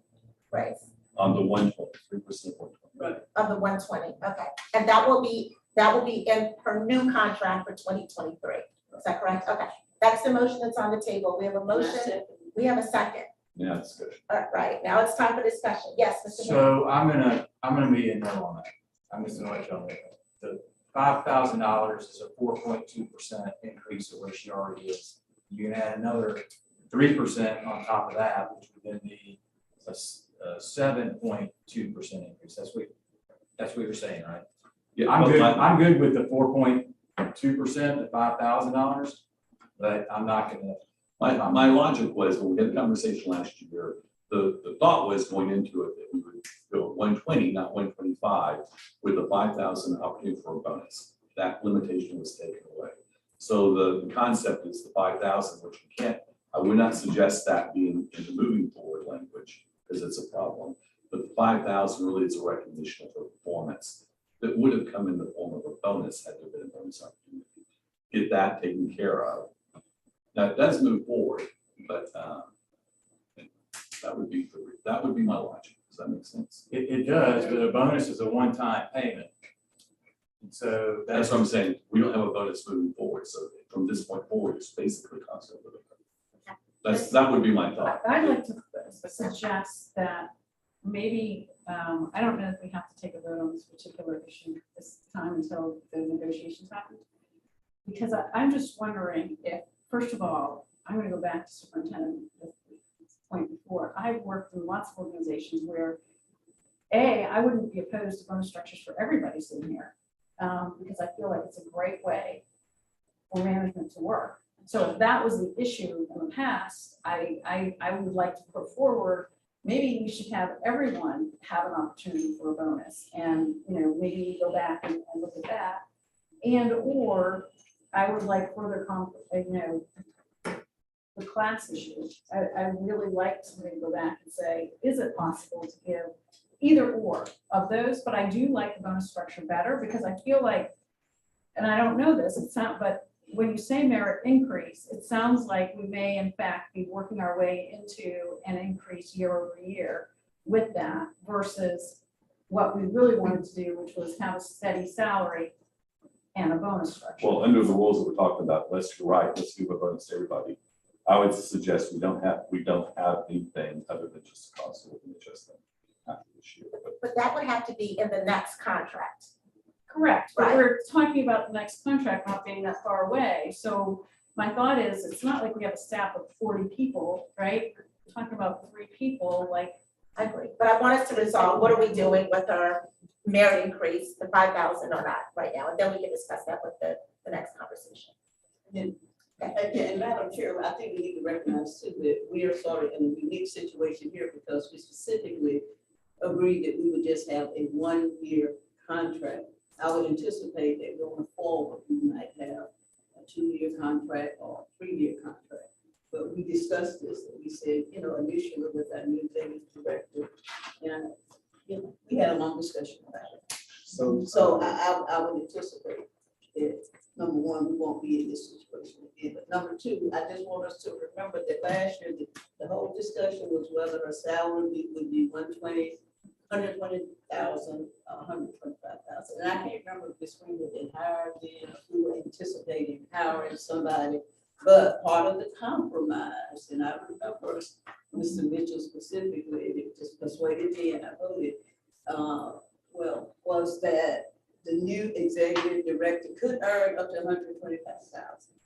raise On the 120, 3%, 120. of the 120, okay. And that will be in her new contract for 2023. Is that correct? Okay, that's the motion that's on the table. We have a motion, we have a second. Yeah, that's good. All right, now it's time for discussion. Yes, Mr. Mayor. So I'm gonna be a no on that. I'm just gonna let y'all know. The $5,000 is a 4.2% increase of where she already is. You can add another 3% on top of that, which would then be a 7.2% increase. That's what you're saying, right? Yeah, I'm good with the 4.2%, the $5,000, but I'm not gonna. My logic was, when we had the conversation last year, the thought was going into it that we would go 120, not 125, with a 5,000 opportunity for a bonus. That limitation was taken away. So the concept is the 5,000, which we can't, I would not suggest that being in the moving forward language, because it's a problem. But the 5,000 really is a recognition of her performance that would have come in the form of a bonus had there been a bonus opportunity. Get that taken care of. Now, it does move forward, but that would be my logic. Does that make sense? It does, but a bonus is a one-time payment. And so That's what I'm saying. We don't have a bonus moving forward. So from this point forward, it's basically constant. That would be my thought. I'd like to suggest that maybe, I don't know if we have to take a vote on this particular issue this time until the negotiations happen. Because I'm just wondering if, first of all, I'm gonna go back to superintendent at this point before. I've worked in lots of organizations where, I wouldn't be opposed to bonus structures for everybody sitting here. Because I feel like it's a great way for management to work. So if that was the issue in the past, I would like to put forward, maybe we should have everyone have an opportunity for a bonus. And, maybe go back and look at that. And, or I would like further, the class issue. I really like somebody to go back and say, is it possible to give either or of those? But I do like the bonus structure better because I feel like, and I don't know this, but when you say merit increase, it sounds like we may in fact be working our way into an increase year over year with that versus what we really wanted to do, which was have a steady salary and a bonus structure. Well, under the rules that we're talking about, let's give a bonus to everybody. I would suggest we don't have anything other than just a cost of living adjustment after this year. But that would have to be in the next contract. Correct, but Right. we're talking about the next contract not being that far away. So my thought is, it's not like we have a staff of 40 people, right? We're talking about 3 people, like. I agree, but I want us to resolve, what are we doing with our merit increase, the 5,000 or not right now, and then we can discuss that with the next conversation. And Madam Chair, I think we need to recognize too that we are sort of in a unique situation here because we specifically agreed that we would just have a 1-year contract. I would anticipate that going forward, we might have a 2-year contract or a 3-year contract. But we discussed this, and we said, initially with our new executive director, and, we had a long discussion about it. So I would anticipate that, number one, we won't be in this situation again. But number two, I just want us to remember that last year, the whole discussion was whether a salary would be 120,000, 125,000. And I can't remember if this we had been hired then, if we were anticipating hiring somebody. But part of the compromise, and I remember Mr. Mitchell specifically, it just persuaded me and I voted, was that the new executive director could earn up to 125,000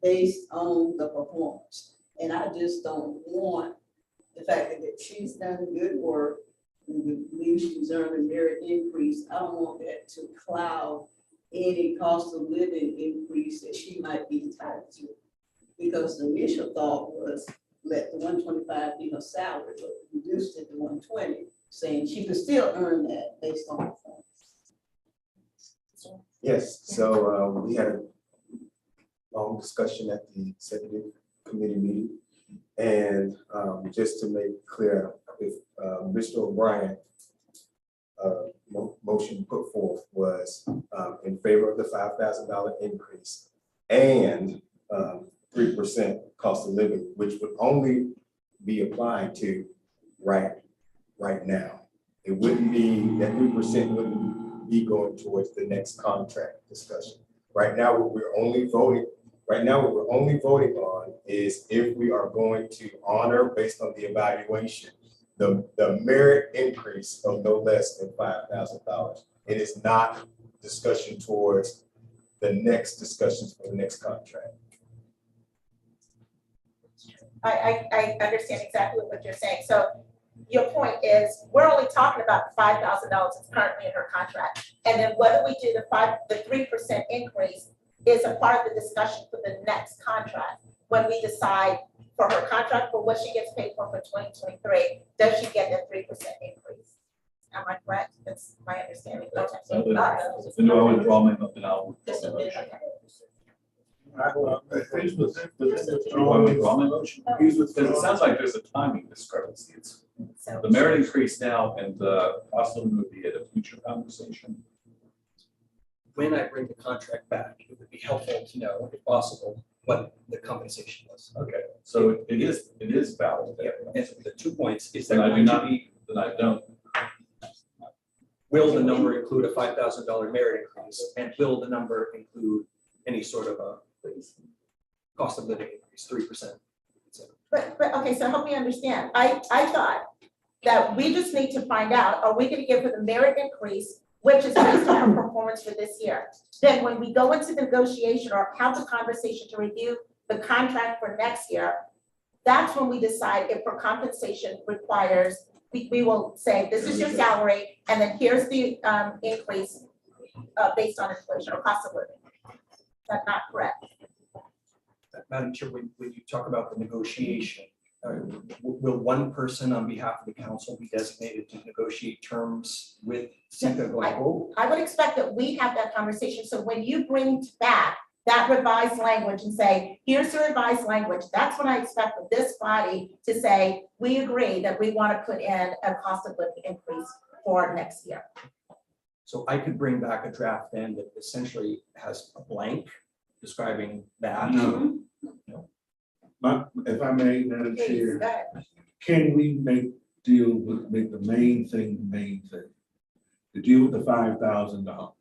based on the performance. And I just don't want the fact that she's done good work, and we believe she's earned a merit increase. I don't want that to cloud any cost of living increase that she might be entitled to. Because the initial thought was let the 125 be her salary, but reduced it to 120, saying she could still earn that based on performance. Yes, so we had a long discussion at the executive committee meeting. And just to make clear, if Mr. O'Brien motion put forth was in favor of the $5,000 increase and 3% cost of living, which would only be applied to right now. It wouldn't be, that 3% wouldn't be going towards the next contract discussion. Right now, what we're only voting on is if we are going to honor, based on the evaluation, the merit increase of no less than $5,000. It is not discussion towards the next discussions for the next contract. I understand exactly what you're saying. So your point is, we're only talking about $5,000 that's currently in her contract. And then whether we do the 3% increase is a part of the discussion for the next contract. When we decide for her contract, for what she gets paid for 2023, does she get that 3% increase? Am I correct? That's my understanding. Okay. So All right. then do I withdraw my, then I'll. This will be- okay. Do I withdraw my motion? Because it sounds like there's a timing discrepancy. It's So the merit increase now and the cost of living would be at a future conversation. When I bring the contract back, it would be helpful to know, if possible, what the compensation was. Okay, so it is valid. And the 2 points is Then that I do not, then I don't. will the number include a $5,000 merit increase, and will the number include any sort of a cost of living increase, 3%? But, okay, so help me understand. I thought that we just need to find out, are we gonna give her the merit increase, which is based on her performance for this year? Then when we go into negotiation or have the conversation to review the contract for next year, that's when we decide if her compensation requires, we will say, this is your salary, and then here's the increase based on inflation or cost of living. That's not correct. Madam Chair, when you talk about the negotiation, will one person on behalf of the council be designated to negotiate terms with Seneca Global? I would expect that we have that conversation, so when you bring back that revised language and say, here's the revised language, that's when I expect this body to say, we agree that we want to put in a cost of living increase for next year. So I could bring back a draft then that essentially has a blank describing that. No. If I may, Madam Please, Chair, go ahead. can we make the main thing the main thing? To deal with the $5,000.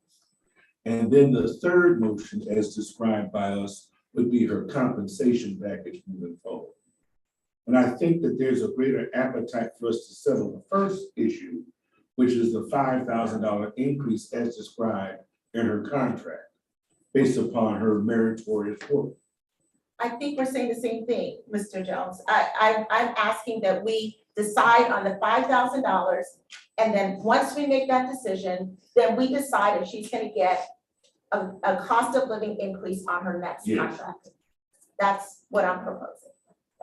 And then the third motion, as described by us, would be her compensation package moving forward. And I think that there's a greater appetite for us to settle the first issue, which is the $5,000 increase as described in her contract, based upon her meritorious work. I think we're saying the same thing, Mr. Jones. I'm asking that we decide on the $5,000, and then once we make that decision, then we decide if she's gonna get a cost of living increase on her next Yes. contract. That's what I'm proposing.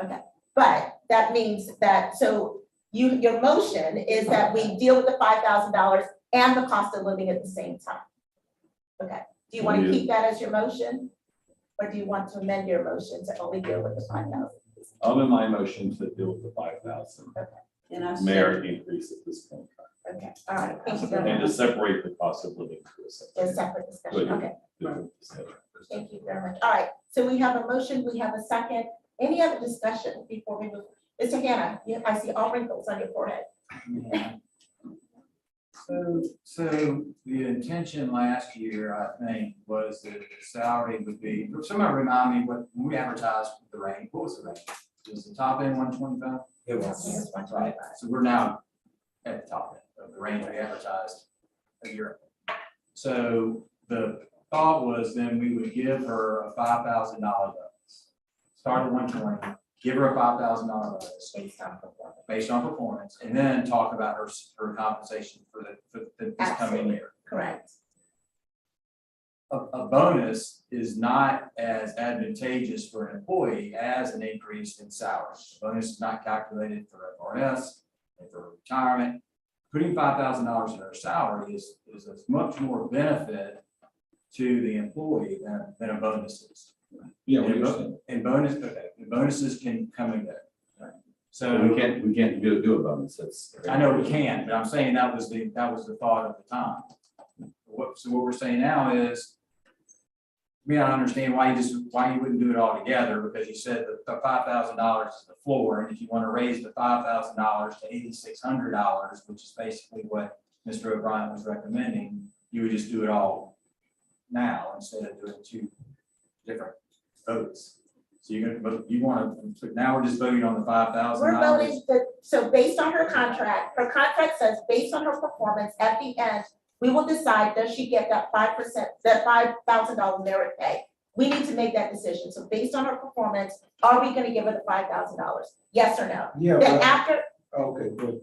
Okay, but that means that, so your motion is that we deal with the $5,000 and the cost of living at the same time. Okay, do you want to keep that as your motion? Or do you want to amend your motion to only deal with the 5,000? I'm in my motion to deal with the 5,000 And I merit increase at this point. Okay, all right, thank you very And to much. separate the cost of living to a A separate. separate discussion, okay, Good. thank you very much. All right, so we have a motion, we have a second. Any other discussion before we move? Mr. Hannah, I see all wrinkles on your forehead. So the intention last year, I think, was that the salary would be, somebody remind me what, when we advertised the range, what was the range? Was the top end 125? It Yes, was. 125. So we're now at the top end of the range we advertised a year ago. So the thought was then we would give her a $5,000 bonus. Start at 120, give her a $5,000 bonus based on performance, and then talk about her compensation for this coming year. Correct. A bonus is not as advantageous for an employee as an increase in salary. A bonus is not calculated for FRS and for retirement. Putting $5,000 in her salary is as much more benefit to the employee than a bonus is. Yeah, And bonuses can come and go. So we can't do a bonus. That's. I know we can, but I'm saying that was the thought at the time. So what we're saying now is me, I don't understand why you wouldn't do it all together, because you said that the $5,000 is the floor, and if you want to raise the $5,000 to $8,600, which is basically what Mr. O'Brien was recommending, you would just do it all now instead of doing two different votes. So you're gonna vote, you want to, now we're just voting on the $5,000. We're voting so based on her contract says, based on her performance, at the end, we will decide, does she get that 5%, that $5,000 merit pay? We need to make that decision. So based on her performance, are we gonna give her the $5,000? Yes or no? Yeah. Then after, Okay, good.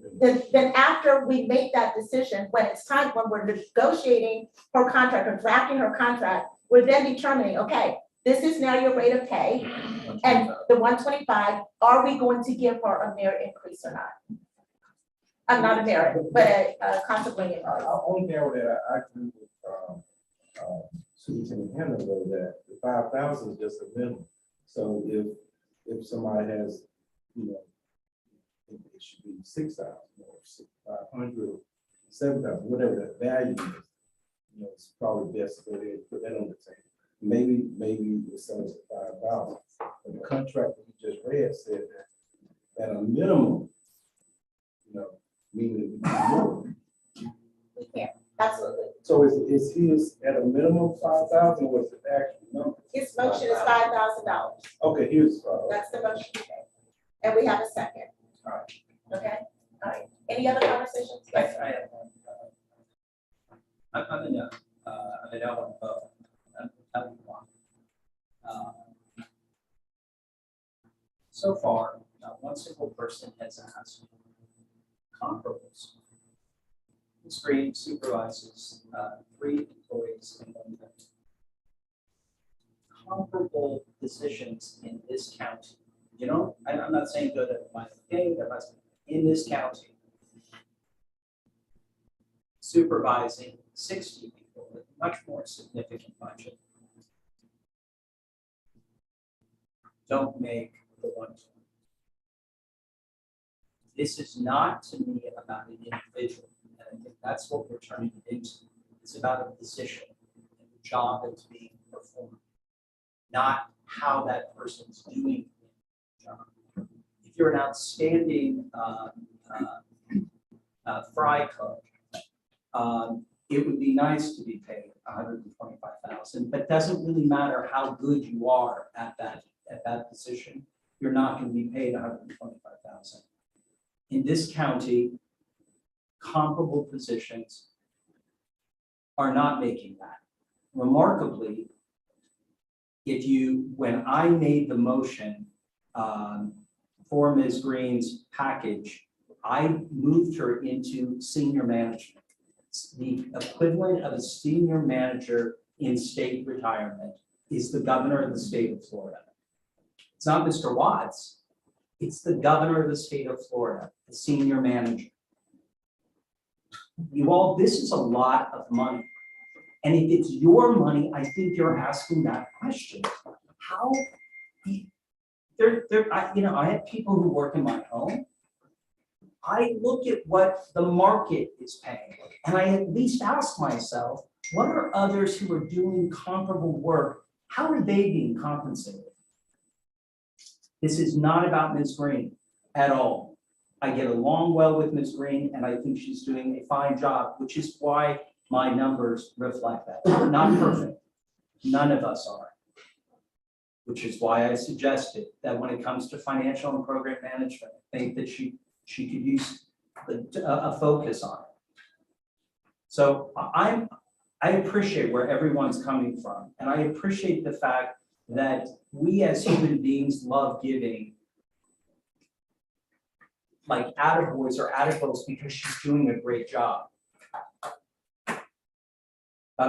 then after we make that decision, when it's time, when we're negotiating her contract or drafting her contract, we're then determining, okay, this is now your rate of pay, and the 125, are we going to give her a merit increase or not? Not a merit, but a cost of living. Only narrow that I agree with, Superintendent Hannah, though, that the 5,000 is just a minimum. So if somebody has, you know, it should be 6,000 or 500, 7,000, whatever that value is, you know, it's probably best to go ahead and put that on the table. Maybe it sells at 5,000, but the contract that you just read said that at a minimum, you know, meaning it would be more. We can't, absolutely. So is his at a minimum 5,000, or was it the actual number? His motion is $5,000. Okay, here's, That's the motion. And we have a second. All right. Okay, all right. Any other conversations? Yes. I have one. I'm in a, I don't want to vote. I'm telling you why. So far, not one single person has asked comparables. Ms. Green supervises 3 employees and 1 vendor. Comparable positions in this county. You know, I'm not saying go to my opinion, I'm not saying in this county. Supervising 60 people with much more significant budget. Don't make the 120. This is not to me about an individual, and I think that's what we're turning it into. It's about a position and the job that's being performed, not how that person's doing the job. If you're an outstanding fry cook, it would be nice to be paid $125,000, but doesn't really matter how good you are at that position. You're not going to be paid $125,000. In this county, comparable positions are not making that. Remarkably, when I made the motion for Ms. Green's package, I moved her into senior management. It's the equivalent of a senior manager in state retirement is the governor of the state of Florida. It's not Mr. Watts, it's the governor of the state of Florida, the senior manager. You all, this is a lot of money. And if it's your money, I think you're asking that question. How, you know, I have people who work in my home. I look at what the market is paying, and I at least ask myself, what are others who are doing comparable work, how are they being compensated? This is not about Ms. Green at all. I get along well with Ms. Green, and I think she's doing a fine job, which is why my numbers reflect that. We're not perfect. None of us are. Which is why I suggested that when it comes to financial and program management, I think that she could use a focus on it. So I appreciate where everyone's coming from, and I appreciate the fact that we as human beings love giving like attaboys or attagirls because she's doing a great job. But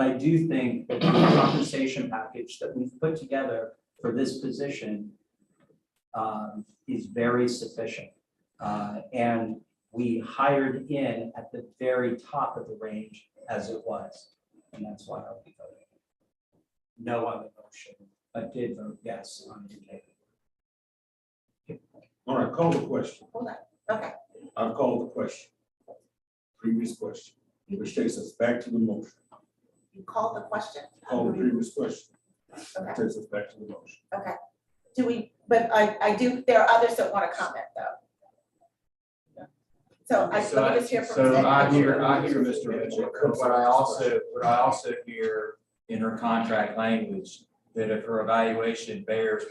I do think that the compensation package that we've put together for this position is very sufficient. And we hired in at the very top of the range as it was. And that's why I'll be voting no on the motion, but did vote yes on the table. All right, call the question. Hold on, okay. I've called the question. Previous question, which takes us back to the motion. You called the question? Call the previous question. Okay. Takes effect to the motion. Okay. Do we, but there are others that want to comment though. So let me just hear from. So I Ted. hear Mr. Mitchell, but what I also hear in her contract language, that if her evaluation bears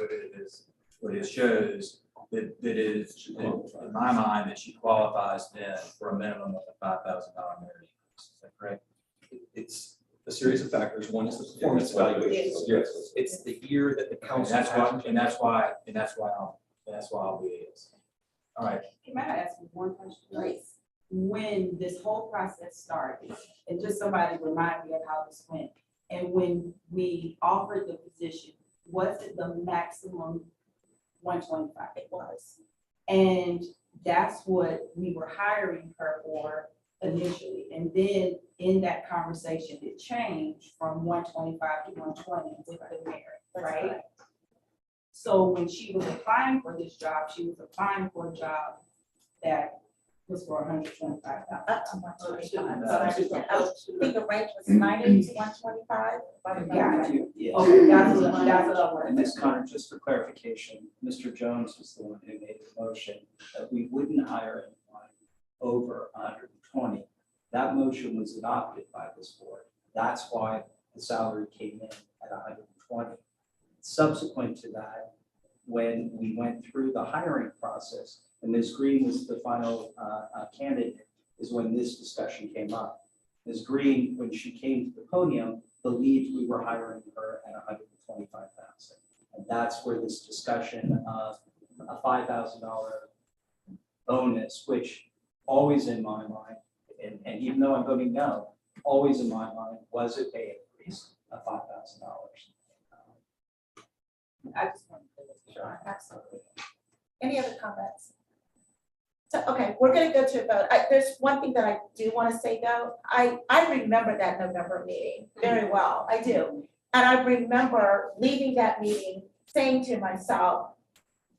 what it shows, that is, in my mind, that she qualifies then for a minimum of a $5,000 merit increase. Is that correct? It's a series of factors. One is the performance evaluation. Yes. It's the year that the And council. that's why I'll be it. All right. Can I ask you one question? Please. When this whole process started, and just somebody remind me of how this went, and when we offered the position, was it the maximum 125? It was. And that's what we were hiring her for initially. And then in that conversation, it changed from 125 to 120 with the merit, right? So when she was applying for this job, she was applying for a job that was for $125,000. I think the range was 90 to 125. Got you. Yes. Okay, that's what I wanted. And Ms. Connor, just for clarification, Mr. Jones was the one who made the motion that we wouldn't hire anyone over 120. That motion was adopted by this board. That's why the salary came in at 120. Subsequent to that, when we went through the hiring process, and Ms. Green was the final candidate, is when this discussion came up. Ms. Green, when she came to the podium, believed we were hiring her at 125,000. And that's where this discussion of a $5,000 bonus, which always in my mind, and even though I'm voting no, always in my mind was a pay increase of $5,000. I just wanted to make sure. Absolutely. Any other comments? So, okay, we're gonna go to a vote. There's one thing that I do want to say though. I remember that November meeting very well. I do. And I remember leaving that meeting saying to myself,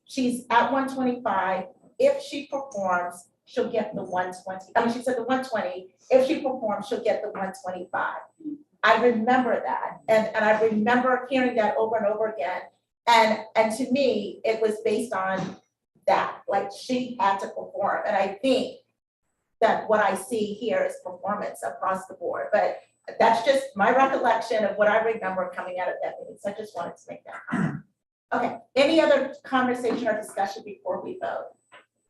she's at 125. If she performs, she'll get the 120. I mean, she said the 120. If she performs, she'll get the 125. I remember that. And I remember hearing that over and over again. And to me, it was based on that, like she had to perform. And I think that what I see here is performance across the board, but that's just my recollection of what I remember coming out of that meeting. So I just wanted to make that comment. Okay, any other conversation or discussion before we vote?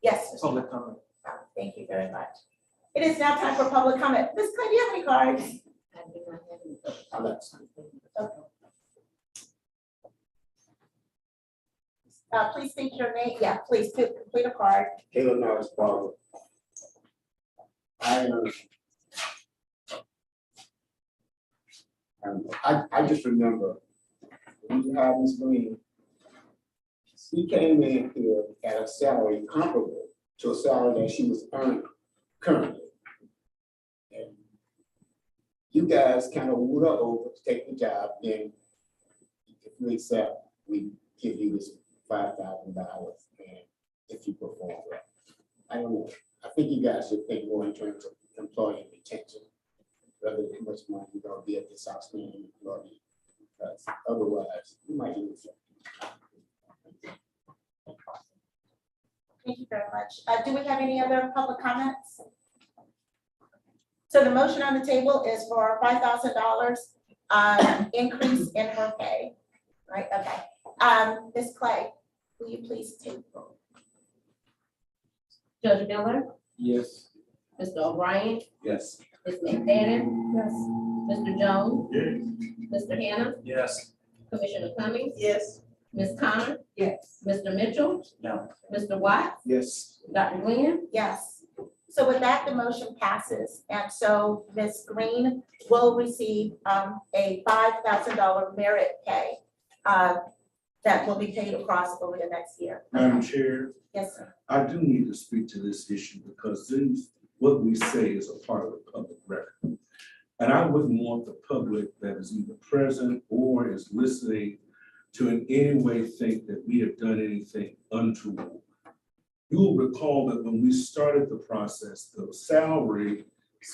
Yes. Mr. Public comment. Thank you very much. It is now time for public comment. Ms. Clay, do you have any cards? Okay. Please state your name. Yeah, please complete a card. Caleb Norris Barber. I just remember when you had Ms. Green, she came in here at a salary comparable to a salary that she was earning currently. And you guys kind of wooed her over to take the job, and if you accept, we give you this $5,000, and if you perform well. I don't know. I think you guys should think more in terms of employee retention, rather than how much money you're gonna be at this outstanding employee. Because otherwise, you might lose it. Thank you very much. Do we have any other public comments? So the motion on the table is for $5,000 increase in her pay, right? Okay. Ms. Clay, will you please take the roll? Judge Miller, Yes. Mr. O'Brien, Yes. Ms. McFadden, Yes. Mr. Jones, Yes. Mr. Hannah, Yes. Commissioner Cummings, Yes. Ms. Connor, Yes. Mr. Mitchell, No. Mr. Watts, Yes. Dr. Glenn. Yes. So with that, the motion passes. And so Ms. Green will receive a $5,000 merit pay that will be paid across over the next year. Madam Chair, Yes, sir. I do need to speak to this issue because then what we say is a part of the public record. And I wouldn't want the public that is either present or is listening to in any way think that we have done anything untoward. You will recall that when we started the process, the salary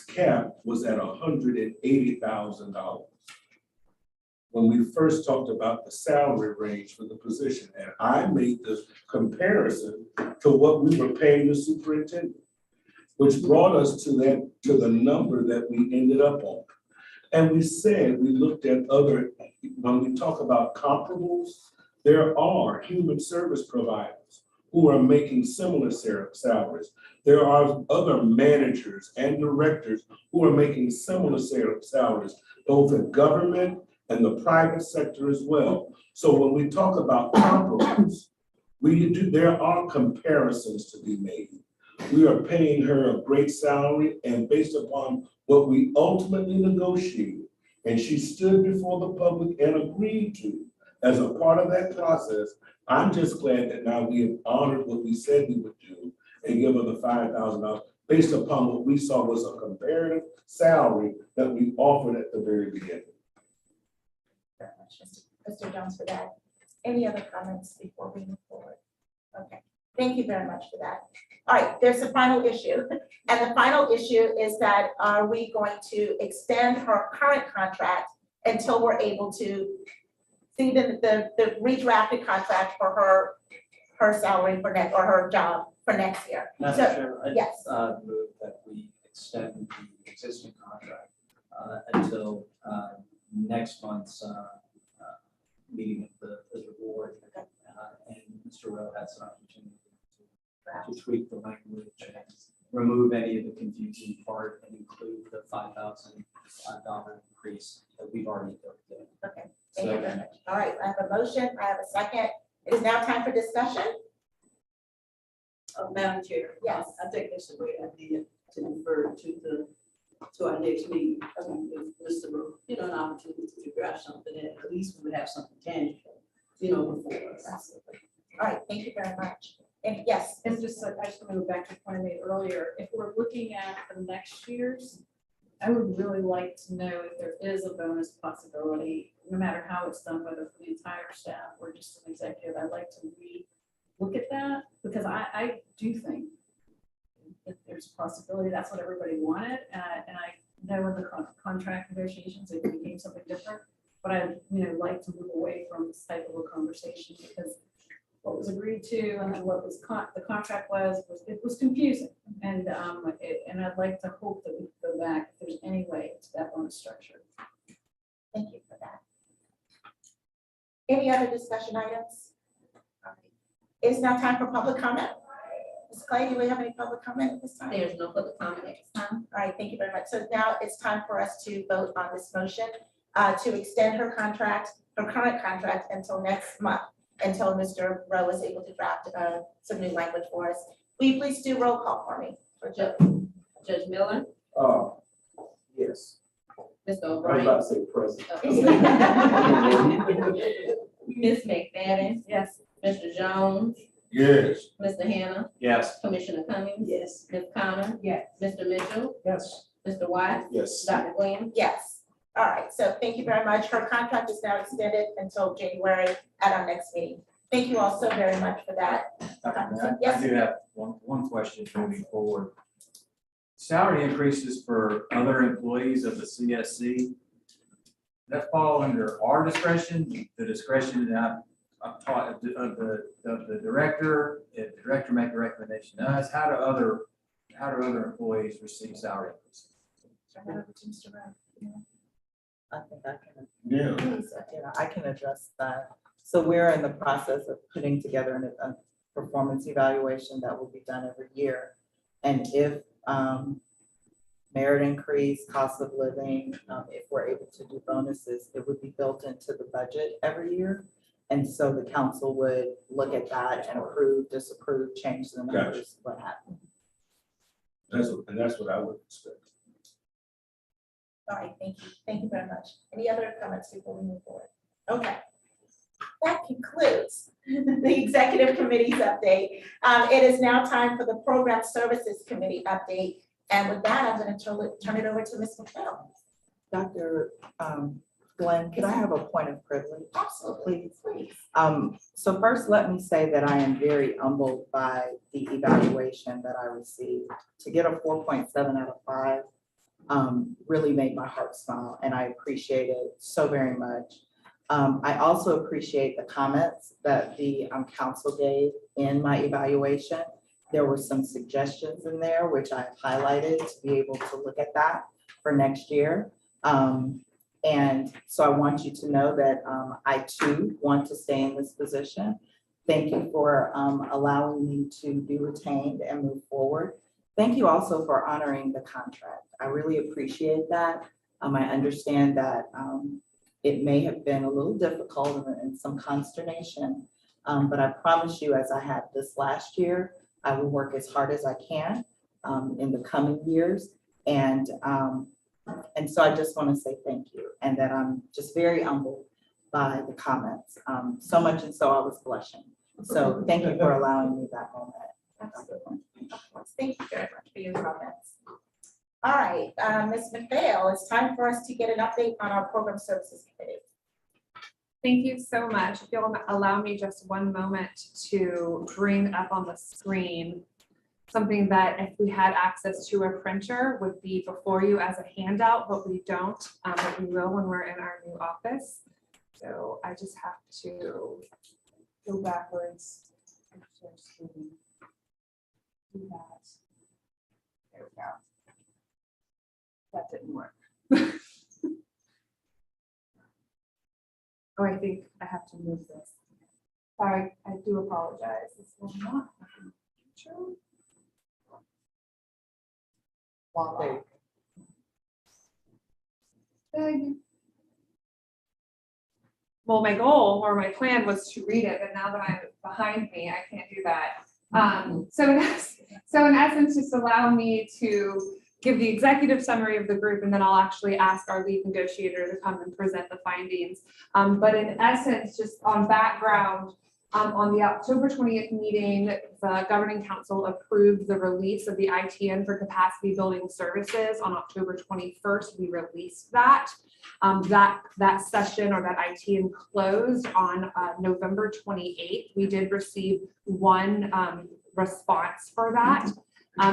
cap was at $180,000. when we first talked about the salary range for the position, and I made this comparison to what we were paying the superintendent, which brought us to the number that we ended up on. And we said, we looked at other, when we talk about comparables, there are human service providers who are making similar salaries. There are other managers and directors who are making similar salaries, both in government and the private sector as well. So when we talk about comparables, there are comparisons to be made. We are paying her a great salary, and based upon what we ultimately negotiated, and she stood before the public and agreed to as a part of that process, I'm just glad that now we have honored what we said we would do and give her the $5,000 based upon what we saw was a comparative salary that we offered at the very beginning. Very much, Mr. Jones, for that. Any other comments before we move forward? Okay, thank you very much for that. All right, there's a final issue. And the final issue is that are we going to extend her current contract until we're able to see the redrafted contract for her salary for next, or her job for next year? Madam So, Chair, I yes. move that we extend the existing contract until next month's meeting of the board. And Mr. Rowe has an opportunity to tweak the language and remove any of the confusing part and include the $5,000 increase that we've already built in. Okay, thank you very much. All right, I have a motion, I have a second. It is now time for discussion. Madam Chair. Yes. I think it's a great idea to refer to our next meeting. With Mr. Rowe, an opportunity to grab something that at least we would have something tangible, before us. Absolutely. All right, thank you very much. And yes, And just, I just want to go back to the point I made earlier, if we're looking at the next year's, I would really like to know if there is a bonus possibility, no matter how it's done, whether for the entire staff or just an executive. I'd like to look at that, because I do think that there's a possibility that's what everybody wanted, and I know in the contract negotiations, it became something different, but I'd, like to move away from this type of a conversation, because what was agreed to and then what was the contract it was confusing. And I'd like to hope that we go back, if there's any way to that bonus structure. thank you for that. Any other discussion items? All right. It's now time for public comment. Ms. Clay, do we have any public comment at this time? There's no public comment at this time. All right, thank you very much. So now it's time for us to vote on this motion to extend her current contract until next month, until Mr. Rowe is able to draft some new language for us. Will you please do roll call for me? Judge Miller, Yes. Mr. I was O'Brien, about to say present. Ms. McFadden. Yes. Mr. Jones, Yes. Mr. Hannah, Yes. Commissioner Cummings. Yes. Ms. Connor. Yes. Mr. Mitchell, Yes. Mr. White, Yes. Dr. Williams. Yes. All right, so thank you very much. Her contract is now extended until January at our next meeting. Thank you all so very much for that. I Yes. do have one question moving forward. Salary increases for other employees of the CSC, that fall under our discretion, the discretion that I'm taught of the director. If the director make a recommendation to us, how do other employees receive salary increases? I think I can, Yeah. I can address that. So we're in the process of putting together a performance evaluation that will be done every year. And if merit increase, cost of living, if we're able to do bonuses, it would be built into the budget every year. And so the council would look at that and approve, disapprove, change the numbers, what happened. That's what I would expect. All right, thank you. Thank you very much. Any other comments before we move forward? Okay. That concludes the executive committee's update. It is now time for the program services committee update. And with that, I'm going to turn it over to Ms. McPhail. Dr. Glenn, could I have a point of privilege? Absolutely, please. So first, let me say that I am very humbled by the evaluation that I received. To get a 4.7 out of 5 really made my heart smile, and I appreciate it so very much. I also appreciate the comments that the council gave in my evaluation. There were some suggestions in there, which I highlighted to be able to look at that for next year. And so I want you to know that I too want to stay in this position. Thank you for allowing me to be retained and move forward. Thank you also for honoring the contract. I really appreciate that. I understand that it may have been a little difficult and some consternation, but I promise you, as I had this last year, I will work as hard as I can in the coming years. And so I just want to say thank you, and that I'm just very humbled by the comments. So much and so I was blushing. So thank you for allowing me that moment. Thank you very much for your comments. All right, Ms. McPhail, it's time for us to get an update on our program services committee. Thank you so much. If you'll allow me just one moment to bring up on the screen something that if we had access to a printer would be before you as a handout, but we don't, but we will when we're in our new office. So I just have to go backwards. Do that. There we go. That didn't work. Oh, I think I have to move this. Sorry, I do apologize. This will not happen. Voila. Well, my goal or my plan was to read it, but now that I'm behind me, I can't do that. So in essence, just allow me to give the executive summary of the group, and then I'll actually ask our lead negotiator to come and present the findings. But in essence, just on background, on the October 20th meeting, the Governing Council approved the release of the ITN for capacity building services. On October 21st, we released that. That session or that ITN closed on November 28th. We did receive one response for that.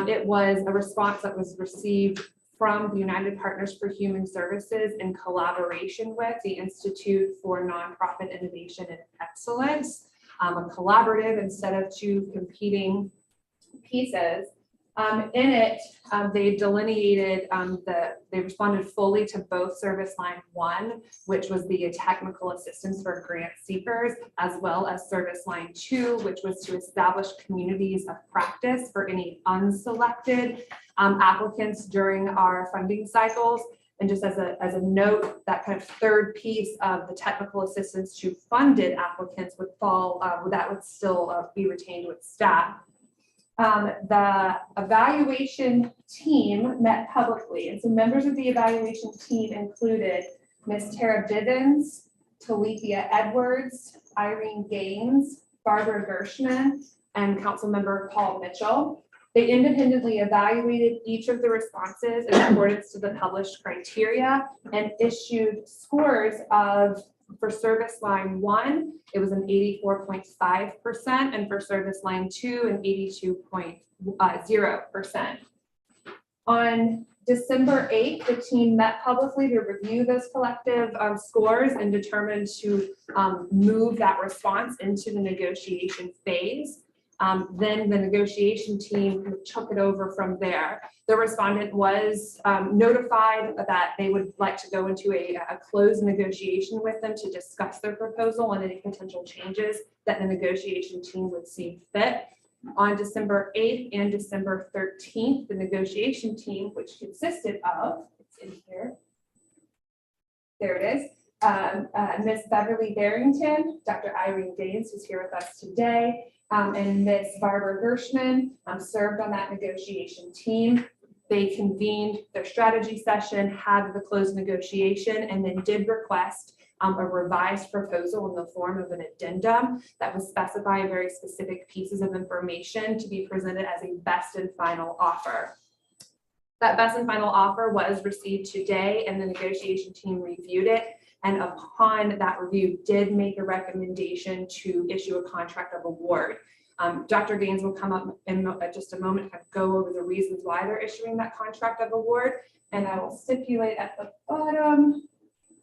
It was a response that was received from the United Partners for Human Services in collaboration with the Institute for Nonprofit Innovation and Excellence, a collaborative instead of two competing pieces. In it, they delineated they responded fully to both service line 1, which was the technical assistance for grant seekers, as well as service line 2, which was to establish communities of practice for any unselected applicants during our funding cycles. And just as a note, that kind of third piece of the technical assistance to funded applicants would fall, that would still be retained with staff. The evaluation team met publicly, and so members of the evaluation team included Ms. Tara Bivens, Talithia Edwards, Irene Gaines, Barbara Gershman, and Councilmember Paul Mitchell. They independently evaluated each of the responses in accordance to the published criteria and issued scores of, for service line 1, it was an 84.5%, and for service line 2, an 82.0%. On December 8th, the team met publicly to review those collective scores and determined to move that response into the negotiation phase. Then the negotiation team took it over from there. The respondent was notified that they would like to go into a closed negotiation with them to discuss their proposal and any potential changes that the negotiation team would see fit. On December 8th and December 13th, the negotiation team, which consisted of, it's in here, there it is, Ms. Beverly Barrington, Dr. Irene Gaines, who's here with us today, and Ms. Barbara Gershman served on that negotiation team. They convened their strategy session, had the closed negotiation, and then did request a revised proposal in the form of an addendum that would specify very specific pieces of information to be presented as a best and final offer. That best and final offer was received today, and the negotiation team reviewed it, and upon that review did make a recommendation to issue a contract of award. Dr. Gaines will come up in just a moment and go over the reasons why they're issuing that contract of award, and I will stipulate at the bottom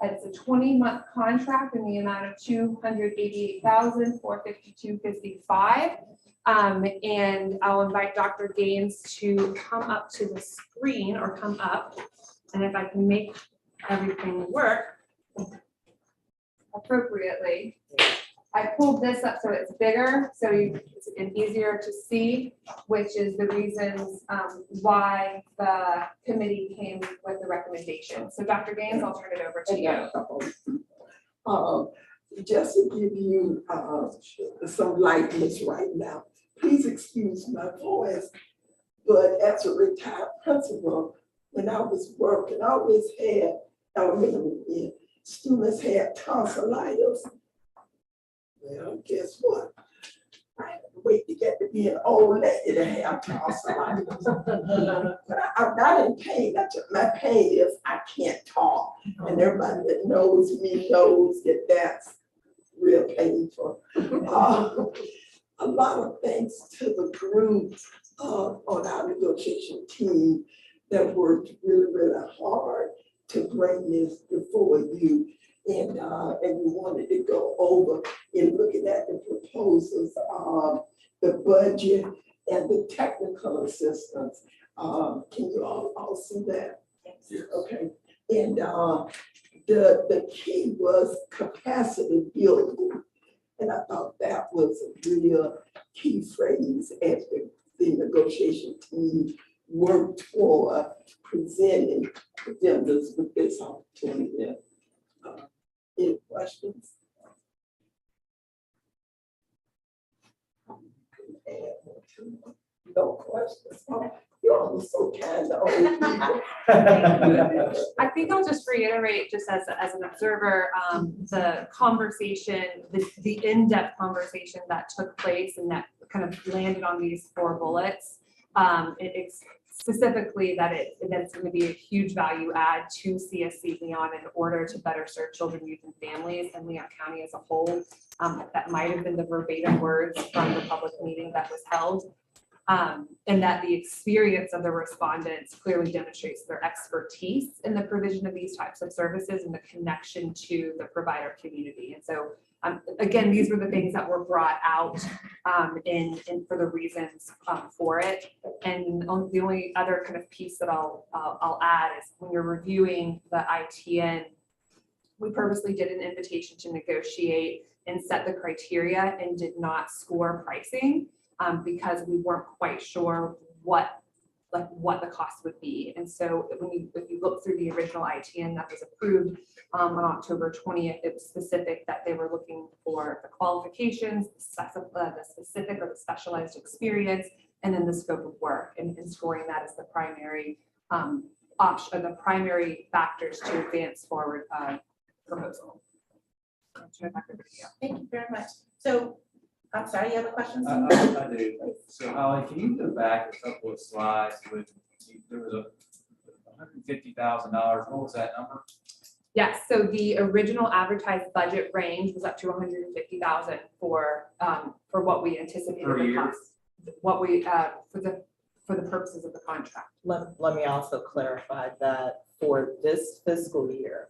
It's a 20-month contract in the amount of $288,452.55. And I'll invite Dr. Gaines to come up to the screen or come up. And if I can make everything work appropriately. I pulled this up so it's bigger, so it's easier to see, which is the reasons why the committee came with the recommendation. So Dr. Gaines, I'll turn it over to you. Just to give you some lightness right now, please excuse my voice, but as a retired principal, when I was working, I always had elementary students had tonsillitis. Well, guess what? I had to wait to get to be an old lady to have tonsillitis. But I'm not in pain. My pain is I can't talk. And everybody that knows me knows that that's real painful. A lot of thanks to the group on our negotiation team that worked really, really hard to bring this before you. And we wanted to go over in looking at the proposals, the budget and the technical assistance. Can you all see that? Yes. Okay. And the key was capacity building. And I thought that was a real key phrase as the negotiation team worked for presenting them with this opportunity. Any questions? No questions. Oh, you're all so kind of old people. I think I'll just reiterate, just as an observer, the conversation, the in-depth conversation that took place and that kind of landed on these 4 bullets. It's specifically that it's going to be a huge value add to CSC Leon in order to better serve children, youth, and families in Leon County as a whole. That might have been the verbatim words from the public meeting that was held. And that the experience of the respondents clearly demonstrates their expertise in the provision of these types of services and the connection to the provider community. And so, again, these were the things that were brought out in for the reasons for it. And the only other kind of piece that I'll add is when you're reviewing the ITN, we purposely did an invitation to negotiate and set the criteria and did not score pricing. Because we weren't quite sure what the cost would be. And so if you look through the original ITN that was approved on October 20th, it was specific that they were looking for the qualifications, the specific or the specialized experience, and then the scope of work, and scoring that as the primary option, the primary factors to advance forward proposal. I'll turn it back over to you. Thank you very much. So, I'm sorry, you have a question? I do. So Holly, can you go back a couple of slides with, there was $150,000, what was that number? Yes, so the original advertised budget range was up to 150,000 for what we anticipated Per the year? cost. What we for the purposes of the contract. Let me also clarify that for this fiscal year,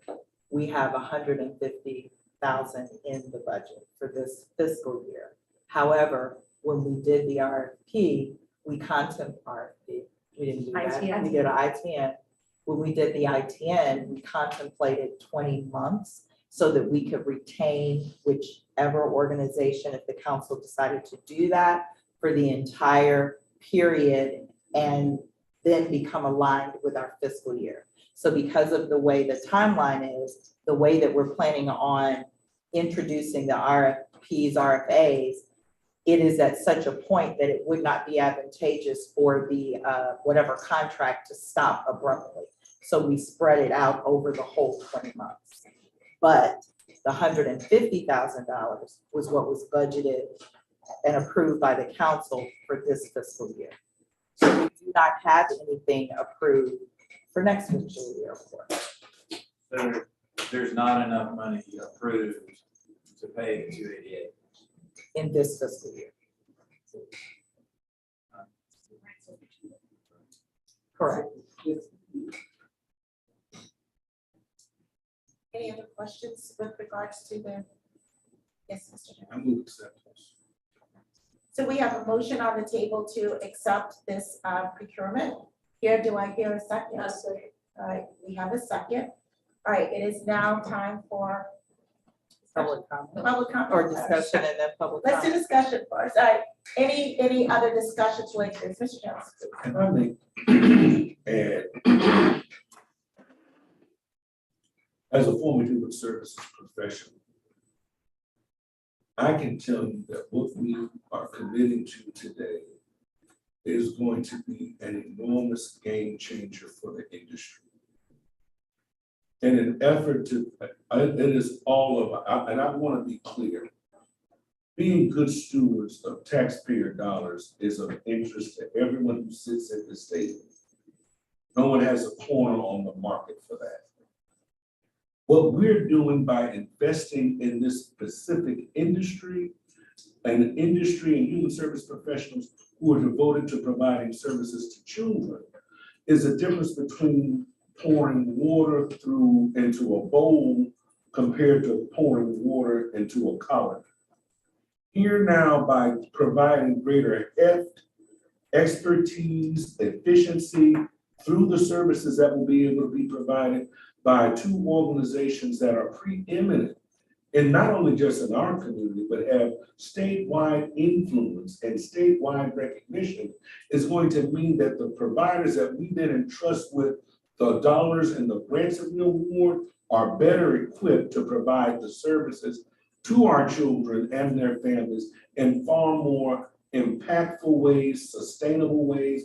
we have 150,000 in the budget for this fiscal year. However, when we did the RFP, we didn't do that. ITN. We did an ITN. When we did the ITN, we contemplated 20 months so that we could retain whichever organization, if the council decided to do that, for the entire period and then become aligned with our fiscal year. So because of the way the timeline is, the way that we're planning on introducing the RFPs, RFAs, it is at such a point that it would not be advantageous for the whatever contract to stop abruptly. So we spread it out over the whole 20 months. But the $150,000 was what was budgeted and approved by the council for this fiscal year. So we do not have anything approved for next fiscal year, of course. So there's not enough money approved to pay the 288. In this fiscal year. Correct. Any other questions with regards to the? Yes, Mr. Jones. I move acceptance. So we have a motion on the table to accept this procurement. Here, do I hear a second? All right, we have a second. All right, it is now time for Public comment public comment. or discussion and then public Let's do comment. discussion first. All right, any other discussions like this? Mr. Jones? And I may add, as a former human services professional, I can tell you that what we are committing to today is going to be an enormous game changer for the industry. In an effort to, it is all about, and I want to be clear, being good stewards of taxpayer dollars is of interest to everyone who sits at this table. No one has a corner on the market for that. What we're doing by investing in this specific industry, an industry and human service professionals who are devoted to providing services to children, is a difference between pouring water into a bowl compared to pouring water into a colander. Here now, by providing greater heft, expertise, efficiency through the services that will be able to be provided by two organizations that are preeminent, and not only just in our community, but have statewide influence and statewide recognition, is going to mean that the providers that we then entrust with the dollars and the grants that we award are better equipped to provide the services to our children and their families in far more impactful ways, sustainable ways.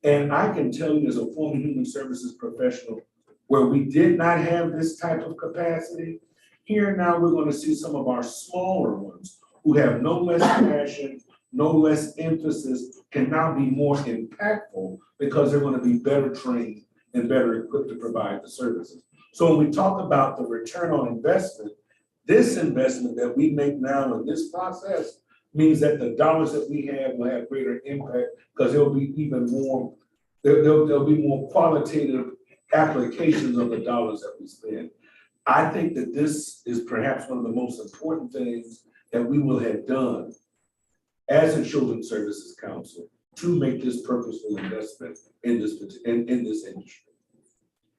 And I can tell you as a former human services professional, where we did not have this type of capacity, here now we're going to see some of our smaller ones who have no less passion, no less emphasis, can now be more impactful because they're going to be better trained and better equipped to provide the services. So when we talk about the return on investment, this investment that we make now in this process means that the dollars that we have will have greater impact because there'll be even more, there'll be more qualitative applications of the dollars that we spend. I think that this is perhaps one of the most important things that we will have done as a Children's Services Council to make this purposeful investment in this industry.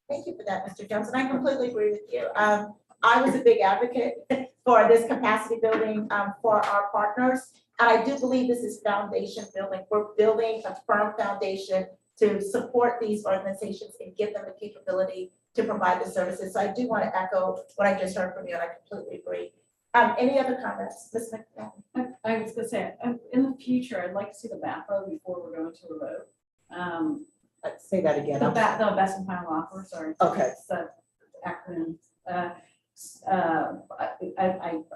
Thank you for that, Mr. Jones, and I completely agree with you. I was a big advocate for this capacity building for our partners, and I do believe this is foundation building. We're building a firm foundation to support these organizations and give them the capability to provide the services. So I do want to echo what I just heard from you, and I completely agree. Any other comments, Ms. McFadden? I was gonna say, in the future, I'd like to see the BAFO before we're going to a vote. Let's say that again. The best and final offer, sorry. Okay. It's the acronym. I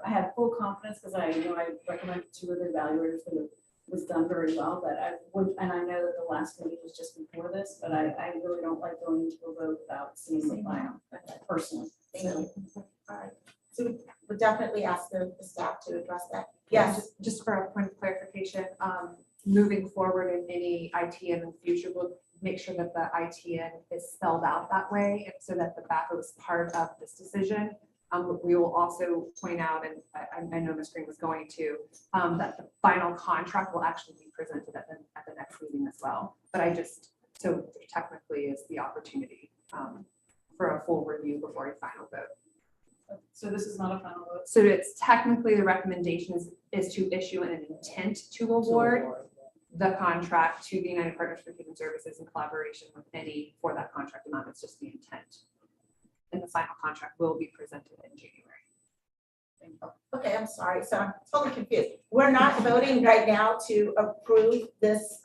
have full confidence because I know I recommended two of the evaluators that it was done very well, but I would, and I know that the last meeting was just before this, but I really don't like going into a vote without seeing the final personally. Thank you. All right. So we would definitely ask the staff to address that. Yes. Just for a point of clarification, moving forward in any ITN in the future, we'll make sure that the ITN is spelled out that way, and so that the BAFO is part of this decision. We will also point out, and I know Ms. Green was going to, that the final contract will actually be presented at the next meeting as well. But so there technically is the opportunity for a full review before a final vote. So this is not a final vote. So it's technically the recommendation is to issue an intent to award the contract to the United Partners for Human Services in collaboration with any for that contract amount. It's just the intent. And the final contract will be presented in January. Okay, I'm sorry. So I'm totally confused. We're not voting right now to approve this.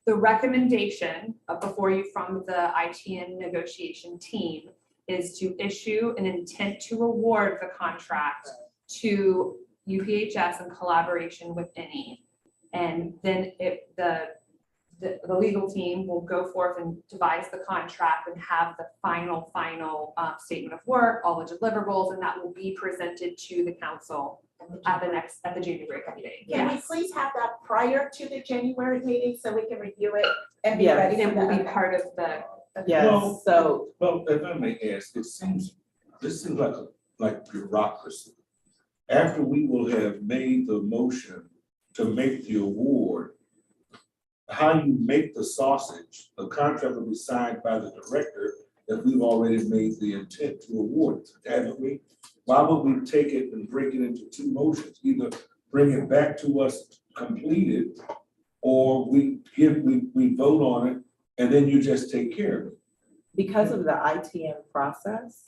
The recommendation before you from the ITN negotiation team is to issue an intent to award the contract to UPHS in collaboration with any. And then if the legal team will go forth and devise the contract and have the final statement of work, all the deliverables, and that will be presented to the council at the January meeting. Can we please have that prior to the January meeting so we can review it and be ready? It will be part of the. Yes, Well, if I may ask, this seems like like bureaucracy. After we will have made the motion to make the award, how you make the sausage, the contract will be signed by the director if we've already made the intent to award it, haven't we? Why would we take it and break it into two motions? Either bring it back to us completed, or we vote on it and then you just take care of it. Because of the ITM process,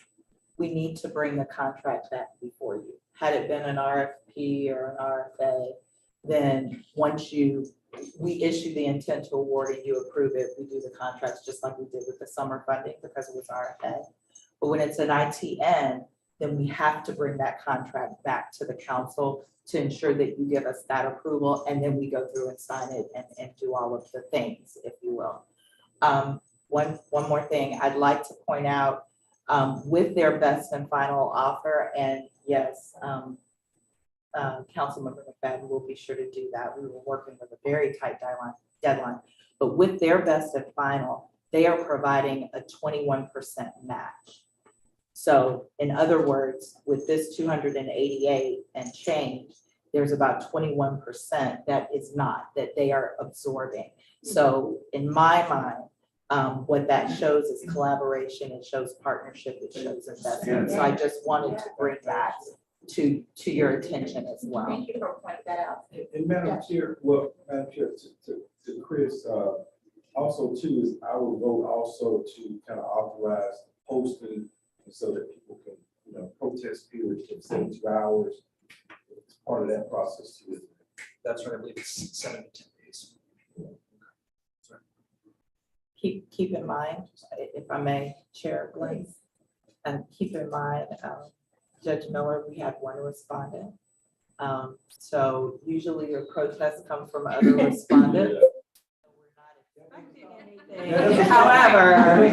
we need to bring the contract back before you. Had it been an RFP or an RFA, then once we issue the intent to award and you approve it, we do the contracts just like we did with the summer funding because it was RFA. But when it's an ITN, then we have to bring that contract back to the council to ensure that you give us that approval, and then we go through and sign it and do all of the things, if you will. One more thing I'd like to point out, with their best and final offer, and yes, Councilmember McFadden will be sure to do that. We were working with a very tight deadline, but with their best and final, they are providing a 21% match. So in other words, with this 288 and change, there's about 21% that is not, that they are absorbing. So in my mind, what that shows is collaboration, it shows partnership, it shows investment. So I just wanted to bring that to your attention as well. Thank you for pointing that out. And Madam Chair, well, Madam Chair, to Chris, also too, is I will vote also to kind of authorize posting so that people can, you know, protest periods of 72 hours. It's part of that process too. That's right, I believe it's 7 to 10 days. Keep in mind, if I may, Chair Glenn, and keep in mind, Judge Miller, we had one respondent. So usually your protests come from other respondents. However,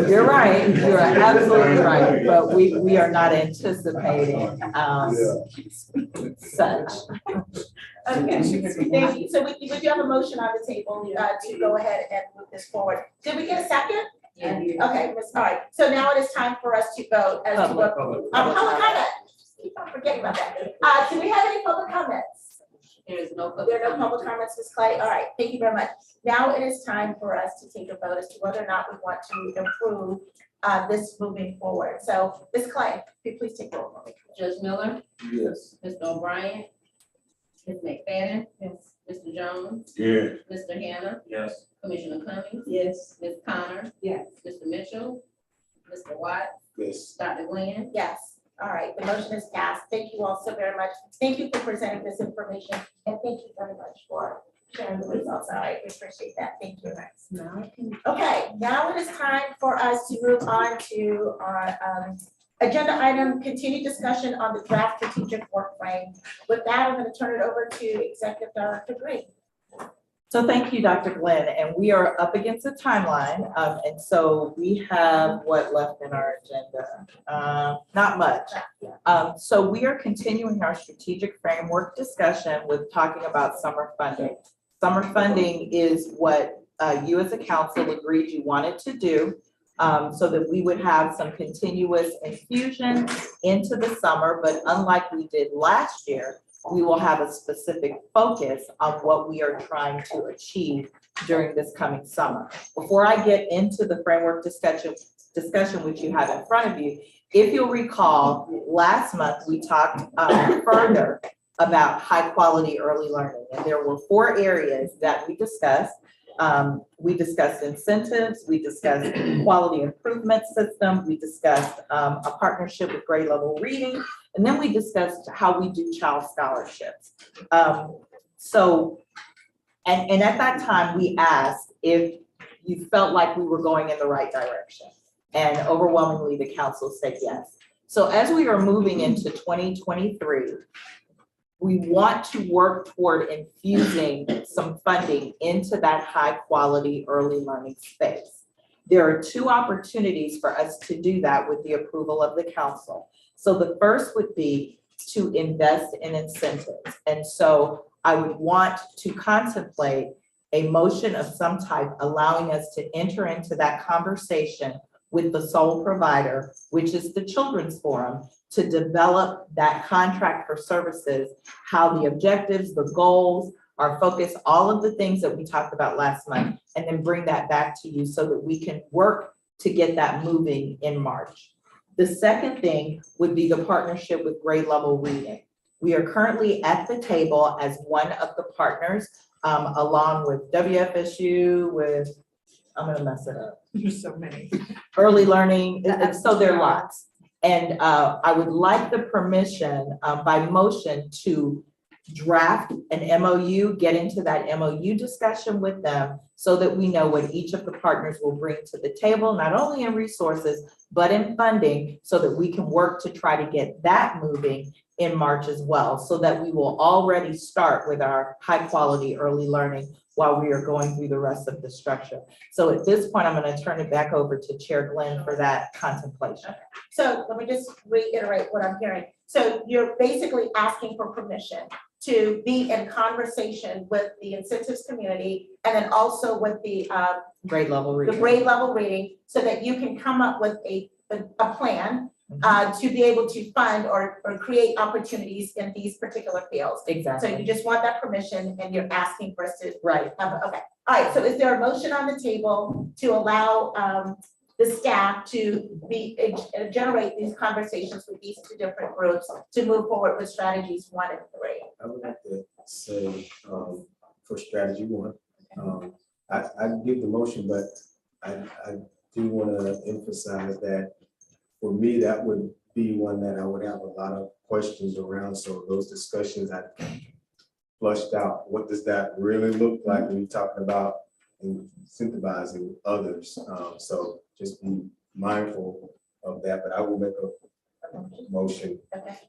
you're right, you're absolutely right, but we are not anticipating such. Okay, thank you. So we do have a motion on the table to go ahead and move this forward. Did we get a second? Yeah. Okay, all right. So now it is time for us to vote as to what. Public comment. Keep on forgetting about that. Do we have any public comments? There is no public. There are no public comments, Ms. Clay. All right, thank you very much. Now it is time for us to take a vote as to whether or not we want to improve this moving forward. So Ms. Clay, could you please take the roll for me? Judge Miller, Yes. Mr. O'Brien, Ms. McFadden. Yes. Mr. Jones. Yeah. Mr. Hannah. Yes. Commissioner Cummings. Yes. Ms. Connor. Yes. Mr. Mitchell. Mr. Watt. Yes. Dr. Glenn. Yes. All right, the motion is passed. Thank you all so very much. Thank you for presenting this information, and thank you very much for sharing the results. All right, we appreciate that. Thank you. Okay, now it is time for us to move on to our agenda item, continued discussion on the draft strategic work plan. With that, I'm going to turn it over to Executive Director Green. So thank you, Dr. Glenn, and we are up against a timeline, and so we have what left in our agenda? Not much. So we are continuing our strategic framework discussion with talking about summer funding. Summer funding is what you as a council agreed you wanted to do, so that we would have some continuous infusion into the summer, but unlike we did last year, we will have a specific focus on what we are trying to achieve during this coming summer. Before I get into the framework discussion which you have in front of you, if you'll recall, last month we talked further about high quality early learning, and there were 4 areas that we discussed. We discussed incentives, we discussed quality improvement system, we discussed a partnership with grade level reading, and then we discussed how we do child scholarships. And at that time, we asked if you felt like we were going in the right direction. And overwhelmingly, the council said yes. So as we are moving into 2023, we want to work toward infusing some funding into that high quality early learning space. There are 2 opportunities for us to do that with the approval of the council. So the first would be to invest in incentives. And so I would want to contemplate a motion of some type allowing us to enter into that conversation with the sole provider, which is the Children's Forum, to develop that contract for services, how the objectives, the goals, our focus, all of the things that we talked about last month, and then bring that back to you so that we can work to get that moving in March. The second thing would be the partnership with grade level reading. We are currently at the table as one of the partners, along with WFSU, with, I'm gonna mess it up. There's so many. Early learning, so there are lots. And I would like the permission by motion to draft an MOU, get into that MOU discussion with them so that we know what each of the partners will bring to the table, not only in resources, but in funding, so that we can work to try to get that moving in March as well, so that we will already start with our high quality early learning while we are going through the rest of the structure. So at this point, I'm going to turn it back over to Chair Glenn for that contemplation. So let me just reiterate what I'm hearing. So you're basically asking for permission to be in conversation with the incentives community and then also with the grade level reading. So that you can come up with a plan to be able to fund or create opportunities in these particular fields. Exactly. So you just want that permission and you're asking for us to. Right. Okay. All right. So is there a motion on the table to allow the staff to generate these conversations with these two different groups to move forward with strategies 1 and 3? I would like to say, for strategy 1, I give the motion, but I do want to emphasize that for me, that would be one that I would have a lot of questions around. So those discussions I flushed out. What does that really look like when you're talking about incentivizing others? So just be mindful of that, but I will make a motion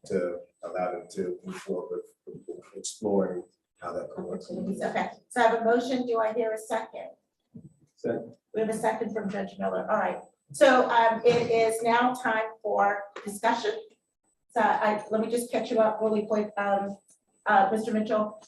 to allow them to move forward with exploring how that can work. Okay, so I have a motion. Do I hear a second? Second. We have a second from Judge Miller. All right. So it is now time for discussion. So let me just catch you up really quick, Mr. Mitchell.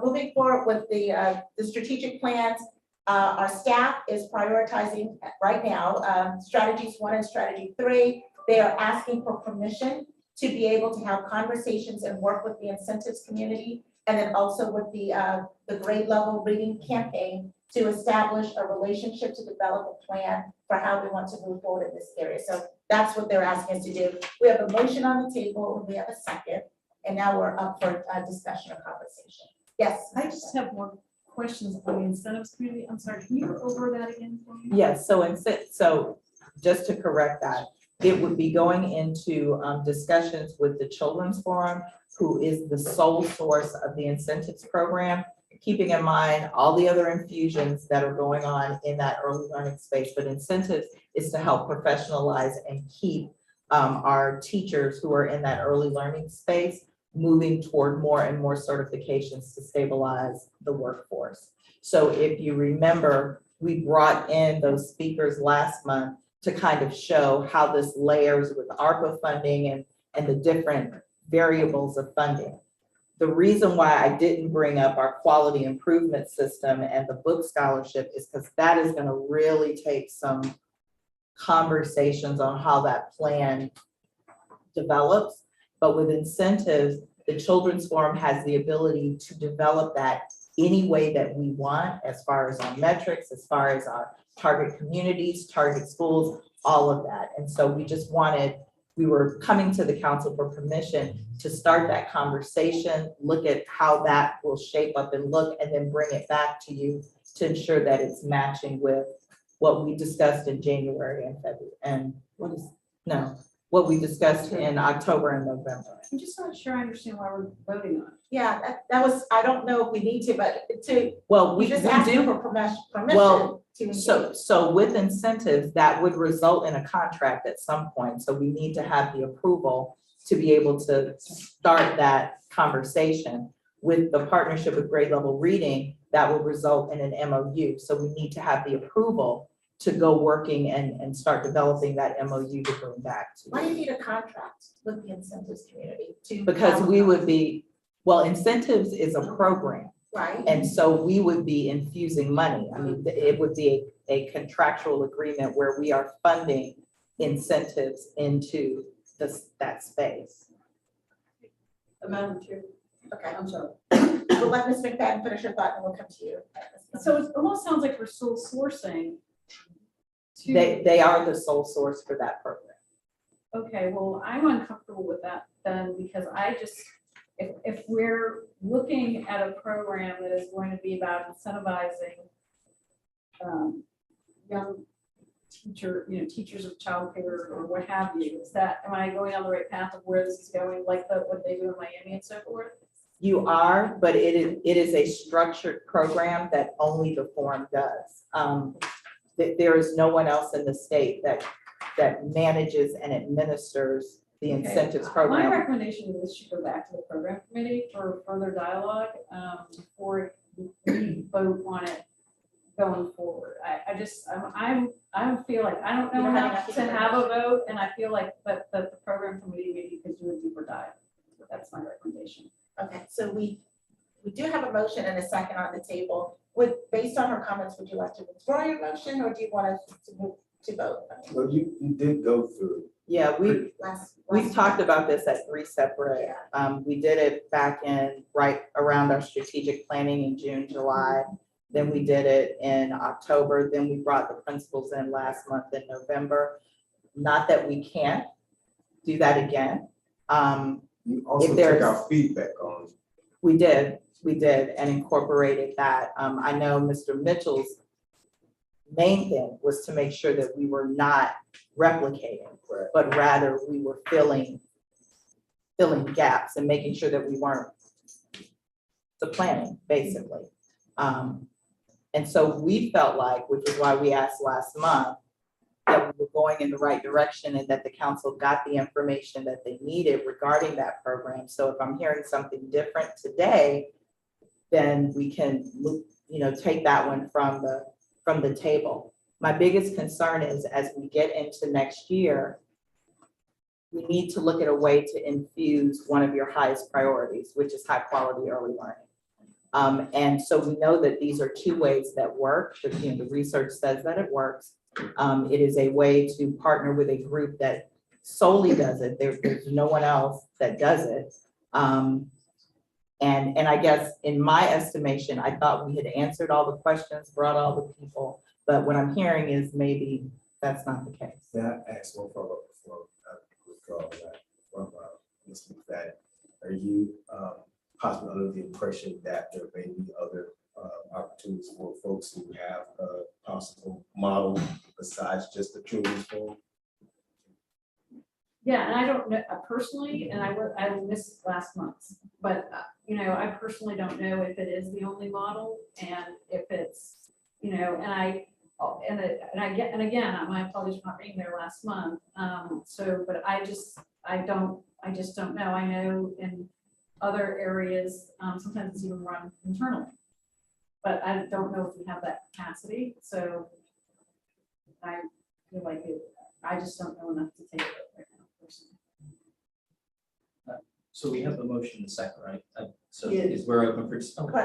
Moving forward with the strategic plans, our staff is prioritizing right now strategies 1 and strategy 3. They are asking for permission to be able to have conversations and work with the incentives community, and then also with the grade level reading campaign to establish a relationship, to develop a plan for how we want to move forward in this area. So that's what they're asking us to do. We have a motion on the table, we have a second, and now we're up for discussion or conversation. Yes. I just have more questions on the incentives community. I'm sorry, can you go over that again for me? Yes, so just to correct that, it would be going into discussions with the Children's Forum, who is the sole source of the incentives program, keeping in mind all the other infusions that are going on in that early learning space. But incentives is to help professionalize and keep our teachers who are in that early learning space moving toward more and more certifications to stabilize the workforce. So if you remember, we brought in those speakers last month to kind of show how this layers with ARPA funding and the different variables of funding. The reason why I didn't bring up our quality improvement system and the book scholarship is because that is going to really take some conversations on how that plan develops. But with incentives, the Children's Forum has the ability to develop that any way that we want, as far as our metrics, as far as our target communities, target schools, all of that. And so we were coming to the council for permission to start that conversation, look at how that will shape up and look, and then bring it back to you to ensure that it's matching with what we discussed in January and February, and what we discussed in October and November. I'm just not sure I understand why we're voting on it. Yeah, that was, I don't know if we need to, but we just do asking for permission. Well, to engage. so with incentives, that would result in a contract at some point. So we need to have the approval to be able to start that conversation. With the partnership with grade level reading, that will result in an MOU. So we need to have the approval to go working and start developing that MOU to bring back to. Why do you need a contract with the incentives community? Because we would be, well, incentives is a program. Right. And so we would be infusing money. I mean, it would be a contractual agreement where we are funding incentives into that space. Madam Chair, Okay, I'm sorry. we'll let Ms. McFadden finish her thought and we'll come to you. So it almost sounds like we're sole sourcing. to- They are the sole source for that program. Okay, well, I'm uncomfortable with that then, because I just, if we're looking at a program that is going to be about incentivizing young teachers of childcare or what have you, am I going on the right path of where this is going, like what they do in Miami and so forth? You are, but it is a structured program that only the forum does. There is no one else in the state that manages and administers the incentives My program. recommendation is this should go back to the program committee for further dialogue before we vote on it going forward. I feel like I don't know You don't have enough enough to to have a vote, and I feel like that the program committee maybe could do a deeper dive. That's my recommendation. Okay, so we do have a motion and a second on the table. Based on her comments, would you like to withdraw your motion or do you want us to move to vote? Well, you did go through. Yeah, we've Last talked about this at 3 separate. We did it back in right around our strategic planning in June, July. Then we did it in October. Then we brought the principals in last month in November. Not that we can't do that again. You also If took there's- our feedback on. We did and incorporated that. I know Mr. Mitchell's main thing was to make sure that we were not replicating, but rather we were filling gaps and making sure that we weren't supplanting, basically. And so we felt like, which is why we asked last month, that we were going in the right direction and that the council got the information that they needed regarding that program. So if I'm hearing something different today, then we can, take that one from the table. My biggest concern is as we get into next year, we need to look at a way to infuse one of your highest priorities, which is high quality early learning. And so we know that these are two ways that work. The research says that it works. It is a way to partner with a group that solely does it. There's no one else that does it. And I guess in my estimation, I thought we had answered all the questions, brought all the people, but what I'm hearing is maybe that's not the case. That asked one follow-up before I withdraw that from Ms. McFadden. Are you possibly under the impression that there may be other opportunities for folks who have a possible model besides just the children's forum? Yeah, and I don't know personally, and I missed last month, but I personally don't know if it is the only model and if it's, and again, my apologies for not being there last month. But I just don't know. I know in other areas, sometimes it's even run internally, but I don't know if we have that capacity. So I feel like I just don't know enough to take it right now, personally. So we have the motion in a second, right? So Yes. we're open for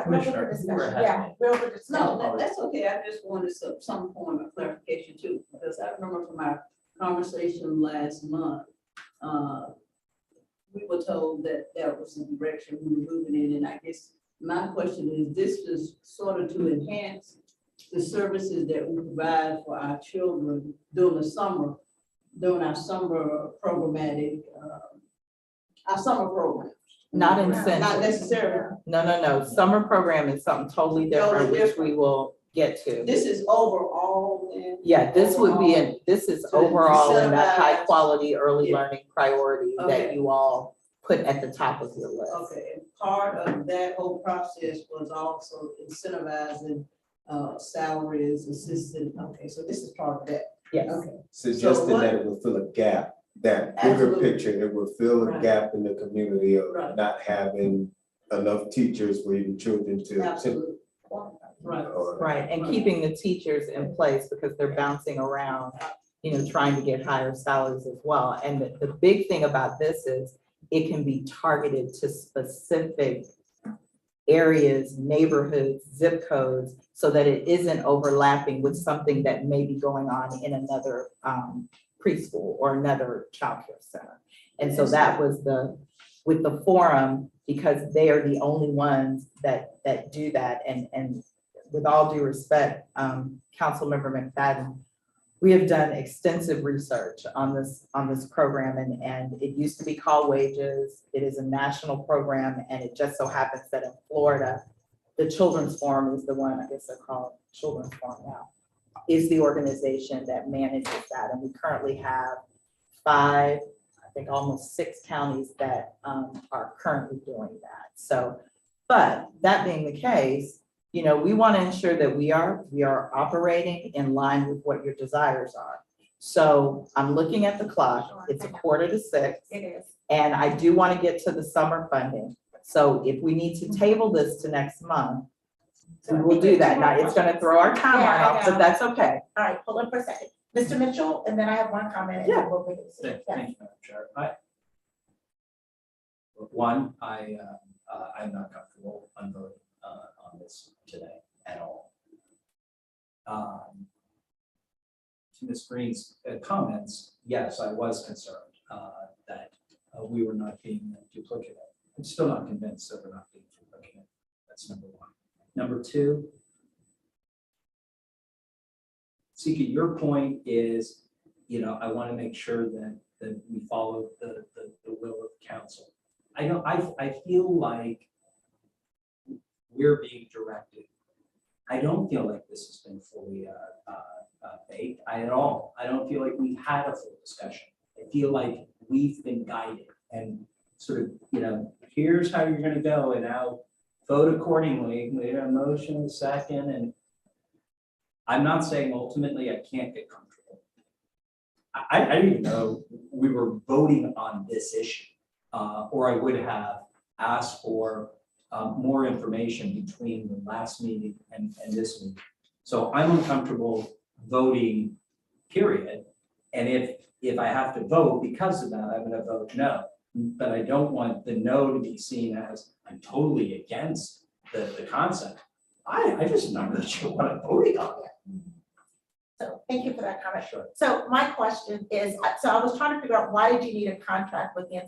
Commissioner. We're ahead. No, that's okay. I just wanted some form of clarification too, because I remember from our conversation last month, we were told that that was the direction we were moving in, and I guess my question is, this is sort of to enhance the services that we provide for our children during the summer, during our summer programmatic, our summer programs. Not incentives. Not necessarily. No. Summer program is something totally different, which we will get to. This is overall then? Yeah, this would be, this is So overall in that incentivize- high quality early Yeah. learning priority that Okay. you all put at the top of your list. Okay, and part of that whole process was also incentivizing salaries, assistant, okay, so this is part of that. Yes. Okay. Suggesting what- that it will fill a gap, that bigger Absolutely. picture, it will fill a Right. gap in the community of Right. not having enough teachers for even children to. Absolutely. Right. Right, and keeping the teachers in place because they're bouncing around, trying to get higher salaries as well. And the big thing about this is it can be targeted to specific areas, neighborhoods, zip codes, so that it isn't overlapping with something that may be going on in another preschool or another childcare center. And so that was with the forum, because they are the only ones that do that. And with all due respect, Councilmember McFadden, we have done extensive research on this program, and it used to be called Wages. It is a national program, and it just so happens that in Florida, the Children's Forum is the one, I guess they're called Children's Forum now, is the organization that manages that. And we currently have 5, I think almost 6 counties that are currently doing that. So, but that being the case, you know, we want to ensure that we are operating in line with what your desires are. So I'm looking at the clock, it's 5:45. It is. And I do want to get to the summer funding. So if we need to table this to next month, we will do that. Now, it's going to throw our timeline off, but that's okay. All right, hold on for a second. Mr. Mitchell, and then I have one comment. And then we'll bring it to you. Thank you, Madam Chair. I'm not comfortable on voting on this today at all. To Ms. Green's comments, yes, I was concerned that we were not being duplicative. I'm still not convinced that we're not being duplicative. That's number one. Number two, Sika, your point is, you know, I want to make sure that we follow the will of council. I feel like we're being directed. I don't feel like this has been fully baked at all. I don't feel like we've had a full discussion. I feel like we've been guided and sort of, you know, here's how you're going to go, and now vote accordingly. We have a motion, a second, and I'm not saying ultimately I can't get comfortable. I didn't even know we were voting on this issue, or I would have asked for more information between the last meeting and this meeting. So I'm uncomfortable voting, period. And if I have to vote because of that, I'm going to vote no. But I don't want the no to be seen as I'm totally against the concept. I just not really sure what I'm voting on. So thank you for that comment. Sure. So my question is, so I was trying to figure out, why did you need a contract with the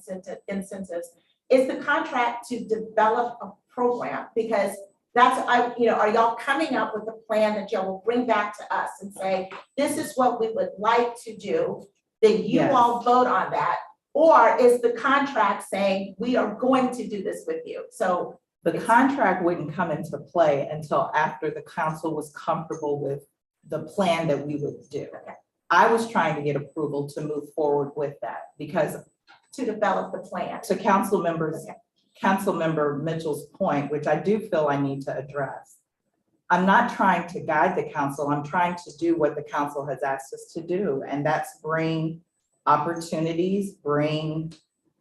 incentives? Is the contract to develop a program? Because that's, are y'all coming up with a plan that y'all will bring back to us and say, this is what we would like to do, then you all vote on that? Or is the contract saying, we are going to do this with you? So the contract wouldn't come into play until after the council was comfortable with the plan that we would do. Okay. I was trying to get approval to move forward with that because to develop the plan. To Councilmember Mitchell's point, which I do feel I need to address. I'm not trying to guide the council. I'm trying to do what the council has asked us to do, and that's bring opportunities, bring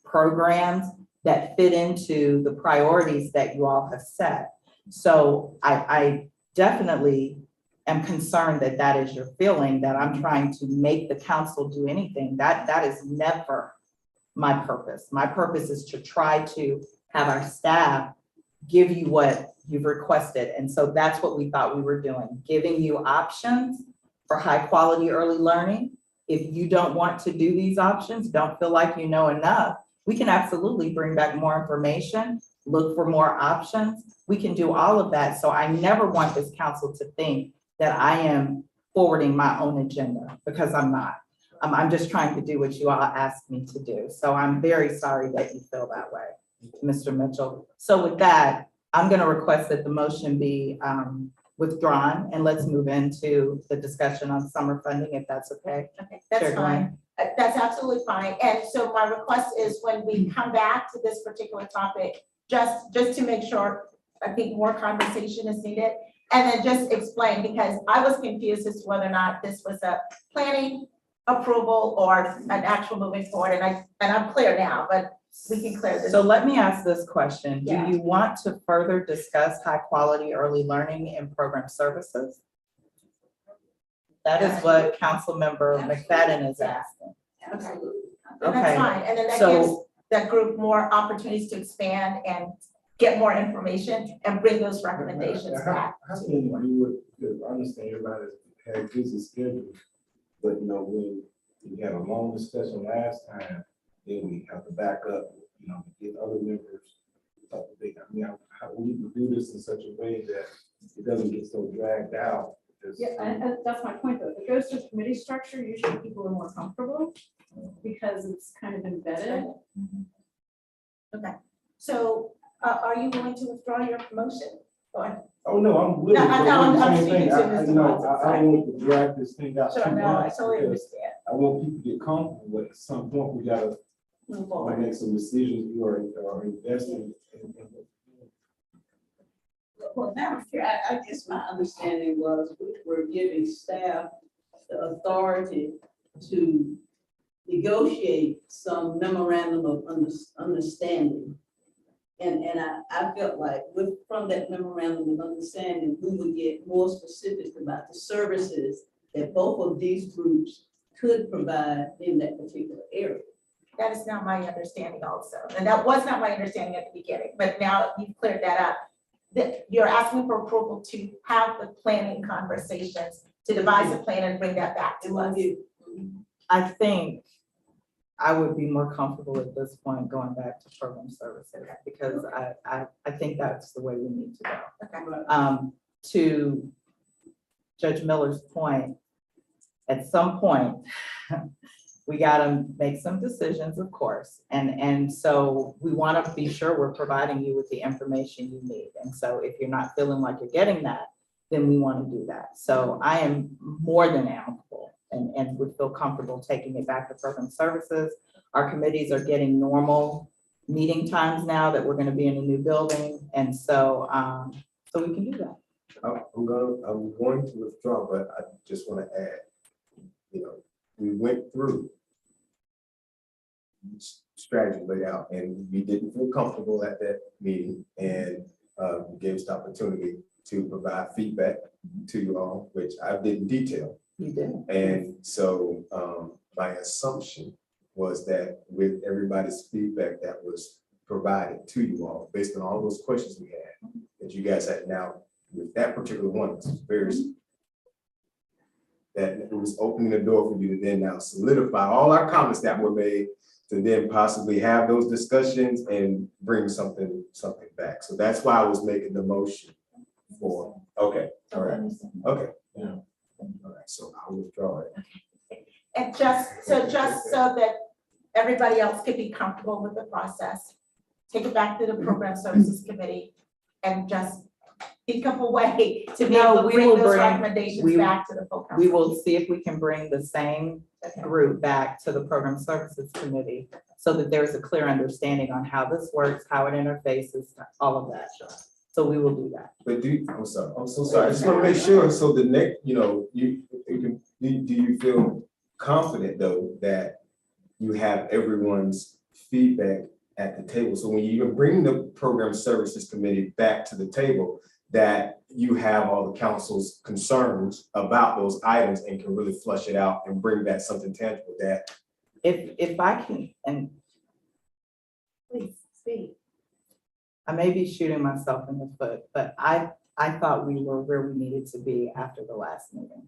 programs that fit into the priorities that you all have set. So I definitely am concerned that that is your feeling, that I'm trying to make the council do anything. That is never my purpose. My purpose is to try to have our staff give you what you've requested. And so that's what we thought we were doing, giving you options for high quality early learning. If you don't want to do these options, don't feel like you know enough, we can absolutely bring back more information, look for more options. We can do all of that. So I never want this council to think that I am forwarding my own agenda, because I'm not. I'm just trying to do what you all asked me to do. So I'm very sorry that you feel that way, Mr. Mitchell. So with that, I'm going to request that the motion be withdrawn, and let's move into the discussion on summer funding, if that's okay. Okay, that's Chair fine. That's absolutely fine. And so my request is, when we come back to this particular topic, just to make sure, I think more conversation is needed. And then just explain, because I was confused as to whether or not this was a planning approval or an actual moving forward. And I'm clear now, but we can clear this. So let me ask this question. Yeah. Do you want to further discuss high quality early learning and program services? That is what Councilmember McFadden is asking. Absolutely. Okay. That's fine. And then that So- gives that group more opportunities to expand and get more information and bring those recommendations back. How can you do it, because I understand everybody had busy schedules, but you know, when we had a long discussion last time, then we have to back up, you know, get other members. I mean, how we can do this in such a way that it doesn't get so dragged out. because- Yeah, and that's my point though. If it goes to committee structure, usually people are more comfortable because it's kind of embedded. Okay, so are you willing to withdraw your motion? Or- Oh, no, I'm willing. No, I know, I'm Same speaking thing. to I- Mr. you know, Watson, I sorry. don't want to drag this thing out. Sure, too no, I much totally because understand. I want people to get comfortable, but at some point, we gotta Move forward. make some decisions, you are investing in. Well, now, I guess my understanding was we're giving staff the authority to negotiate some memorandum of understanding. And I felt like from that memorandum of understanding, we would get more specific about the services that both of these groups could provide in that particular area. That is not my understanding also, and that was not my understanding at the beginning, but now you've cleared that up. That you're asking for approval to have the planning conversations, to devise a plan and bring that back to us. I think I would be more comfortable at this point going back to program services, because I think that's the way we need to go. Okay. To Judge Miller's point, at some point, we gotta make some decisions, of course. And so we wanna be sure we're providing you with the information you need. And so if you're not feeling like you're getting that, then we wanna do that. So I am more than amicable and would feel comfortable taking it back to program services. Our committees are getting normal meeting times now that we're gonna be in a new building. And so, so we can do that. I'm going to withdraw, but I just want to add, you know, we went through strategy laid out and we didn't feel comfortable at that meeting, and we gave us the opportunity to provide feedback to you all, which I didn't detail. You did. And so my assumption was that with everybody's feedback that was provided to you all, based on all those questions we had, that you guys had now, with that particular one, it was very, that it was opening the door for you to then now solidify all our comments that were made, to then possibly have those discussions and bring something back. So that's why I was making the motion for, okay, all right, okay. Yeah. All right, so I'll withdraw it. And just so that everybody else could be comfortable with the process, take it back to the program services committee and just think of a way to be able to bring those recommendations back to the full council. We will see if we can bring the same group back to the program services committee so that there's a clear understanding on how this works, how it interfaces, all of that. So we will do that. But I'm so sorry. I just want to make sure. So the next, you know, do you feel confident though that you have everyone's feedback at the table? So when you bring the program services committee back to the table, that you have all the council's concerns about those items and can really flush it out and bring back something tangible that. If I can, and Please speak. I may be shooting myself in the foot, but I thought we were where we needed to be after the last meeting.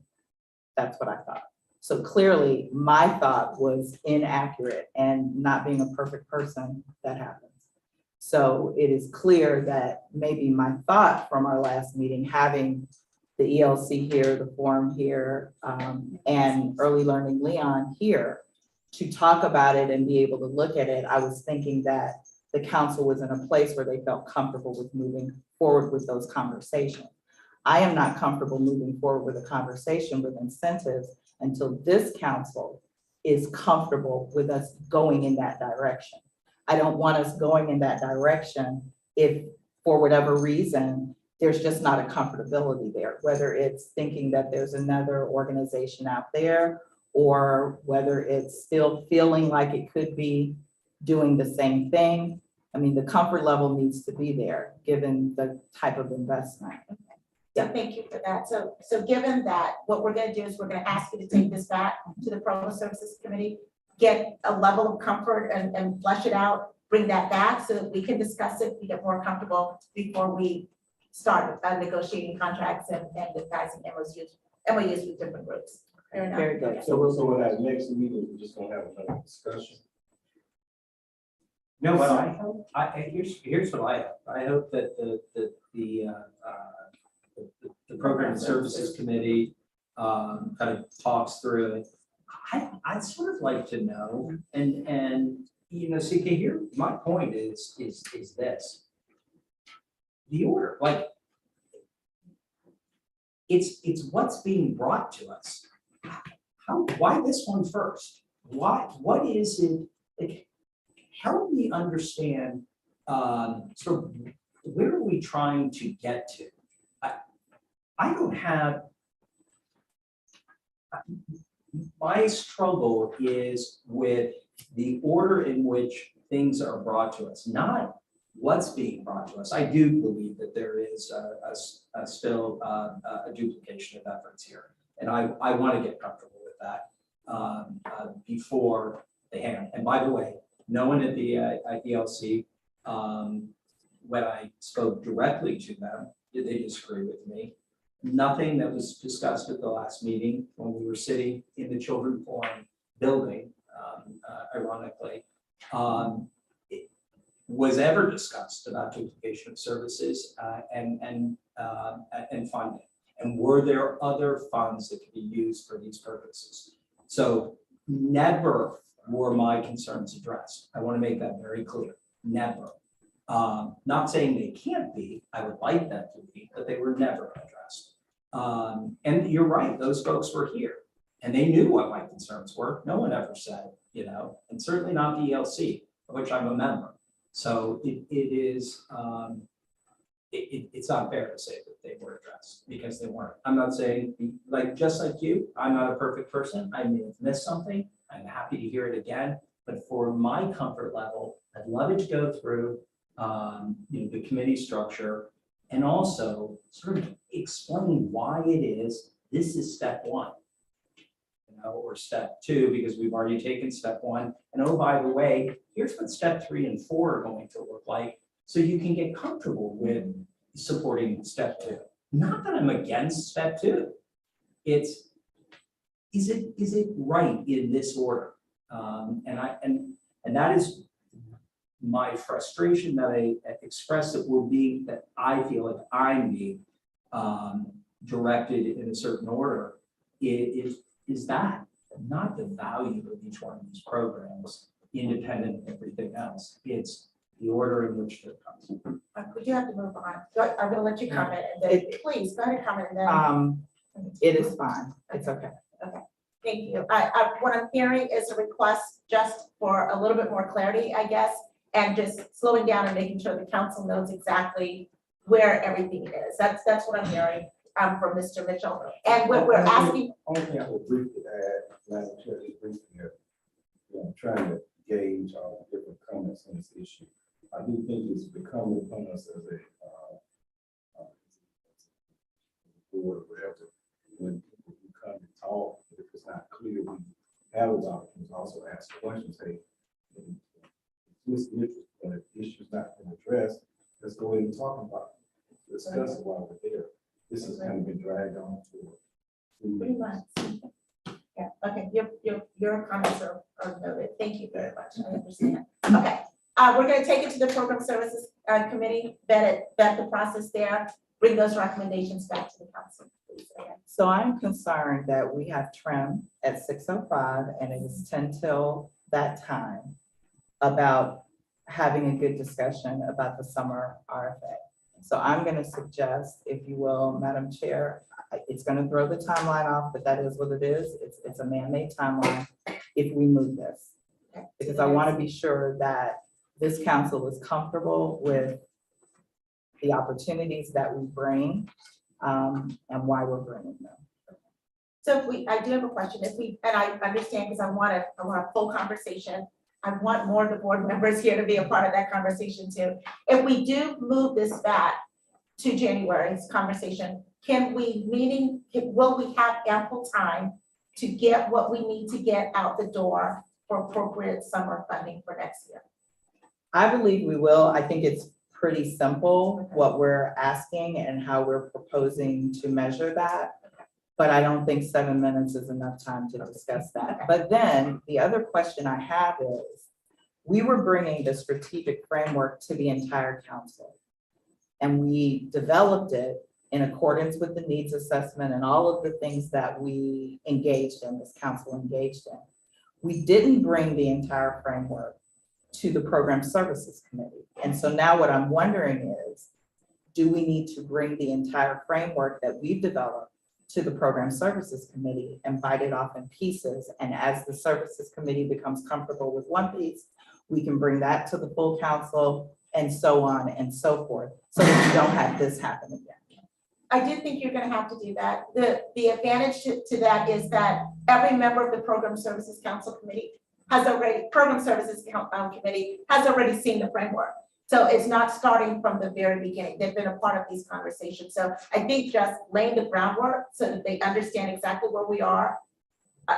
That's what I thought. So clearly my thought was inaccurate, and not being a perfect person, that happens. So it is clear that maybe my thought from our last meeting, having the ELC here, the forum here, and Early Learning Leon here to talk about it and be able to look at it, I was thinking that the council was in a place where they felt comfortable with moving forward with those conversations. I am not comfortable moving forward with a conversation with incentives until this council is comfortable with us going in that direction. I don't want us going in that direction if, for whatever reason, there's just not a comfortability there, whether it's thinking that there's another organization out there, or whether it's still feeling like it could be doing the same thing. I mean, the comfort level needs to be there, given the type of investment. So thank you for that. So given that, what we're gonna do is we're gonna ask you to take this back to the program services committee, get a level of comfort and flesh it out, bring that back so that we can discuss it, we get more comfortable before we start negotiating contracts and advising MOUs with different groups. Fair enough? Very good. So at our next meeting, we're just gonna have another discussion. No, but I hope, here's what I hope. I hope that the Program and Services Committee kind of talks through it. I'd sort of like to know, and you know, CK, here, my point is this. The order, like, it's what's being brought to us. Why this one first? What is it, like, help me understand, sort of, where are we trying to get to? I don't have, my struggle is with the order in which things are brought to us, not what's being brought to us. I do believe that there is still a duplication of efforts here. And I want to get comfortable with that before they hand. And by the way, no one at the ELC, when I spoke directly to them, did they disagree with me? Nothing that was discussed at the last meeting when we were sitting in the Children Forum building, ironically, it was ever discussed about duplication of services and funding. And were there other funds that could be used for these purposes? So never were my concerns addressed. I want to make that very clear. Never. Not saying they can't be. I would like them to be, but they were never addressed. And you're right. Those folks were here, and they knew what my concerns were. No one ever said, you know, and certainly not the ELC, of which I'm a member. So it's not fair to say that they were addressed because they weren't. I'm not saying, like, just like you, I'm not a perfect person. I may have missed something. I'm happy to hear it again. But for my comfort level, I'd love it to go through you know, the committee structure and also sort of explain why it is this is step one, you know, or step two, because we've already taken step one. And oh, by the way, here's what step 3 and 4 are going to look like. So you can get comfortable with supporting step 2. Not that I'm against step 2. It's, is it right in this order? And that is my frustration that I expressed, that we're being, that I feel like I'm being directed in a certain order. Is that not the value of each one of these programs, independent of everything else? It's the order in which they're coming. Would you have to move on? I'm going to let you comment, and then please go ahead and comment, and then. It is fine. It's okay. Okay, thank you. What I'm hearing is a request just for a little bit more clarity, I guess, and just slowing down and making sure the council knows exactly where everything is. That's what I'm hearing from Mr. Mitchell. And what we're asking. Only thing I would briefly add, Madam Chair, just briefly here. I'm trying to gauge all the different comments on this issue. I do think it's becoming upon us as a board or whatever, when people who come and talk, if it's not clear, we have those options, also ask questions, hey, this issue is not been addressed, let's go ahead and talk about it, discuss it while we're there. This has kind of been dragged on for 3 months. Yeah, okay, your comments are noted. Thank you very much. I understand. Okay, we're going to take it to the Program Services Committee, vet the process there, bring those recommendations back to the council. Please. So I'm concerned that we have trim at 6:05 and it is 10 till that time about having a good discussion about the summer RFA. So I'm going to suggest, if you will, Madam Chair, it's going to throw the timeline off, but that is what it is. It's a man-made timeline if we move this. Because I want to be sure that this council is comfortable with the opportunities that we bring and why we're bringing them. So I do have a question. And I understand, because I want a full conversation. I want more of the board members here to be a part of that conversation too. If we do move this back to January's conversation, will we have ample time to get what we need to get out the door for appropriate summer funding for next year? I believe we will. I think it's pretty simple what we're asking and how we're proposing to measure that. But I don't think 7 minutes is enough time to discuss that. But then the other question I have is, we were bringing the strategic framework to the entire council. And we developed it in accordance with the needs assessment and all of the things that we engaged in, this council engaged in. We didn't bring the entire framework to the Program Services Committee. And so now what I'm wondering is, do we need to bring the entire framework that we've developed to the Program Services Committee and bite it off in pieces? And as the Services Committee becomes comfortable with one piece, we can bring that to the full council and so on and so forth, so that we don't have this happen again. I do think you're gonna have to do that. The advantage to that is that every member of the Program Services Council Committee Program Services Committee has already seen the framework. So it's not starting from the very beginning. They've been a part of these conversations. So I think just laying the groundwork so that they understand exactly where we are,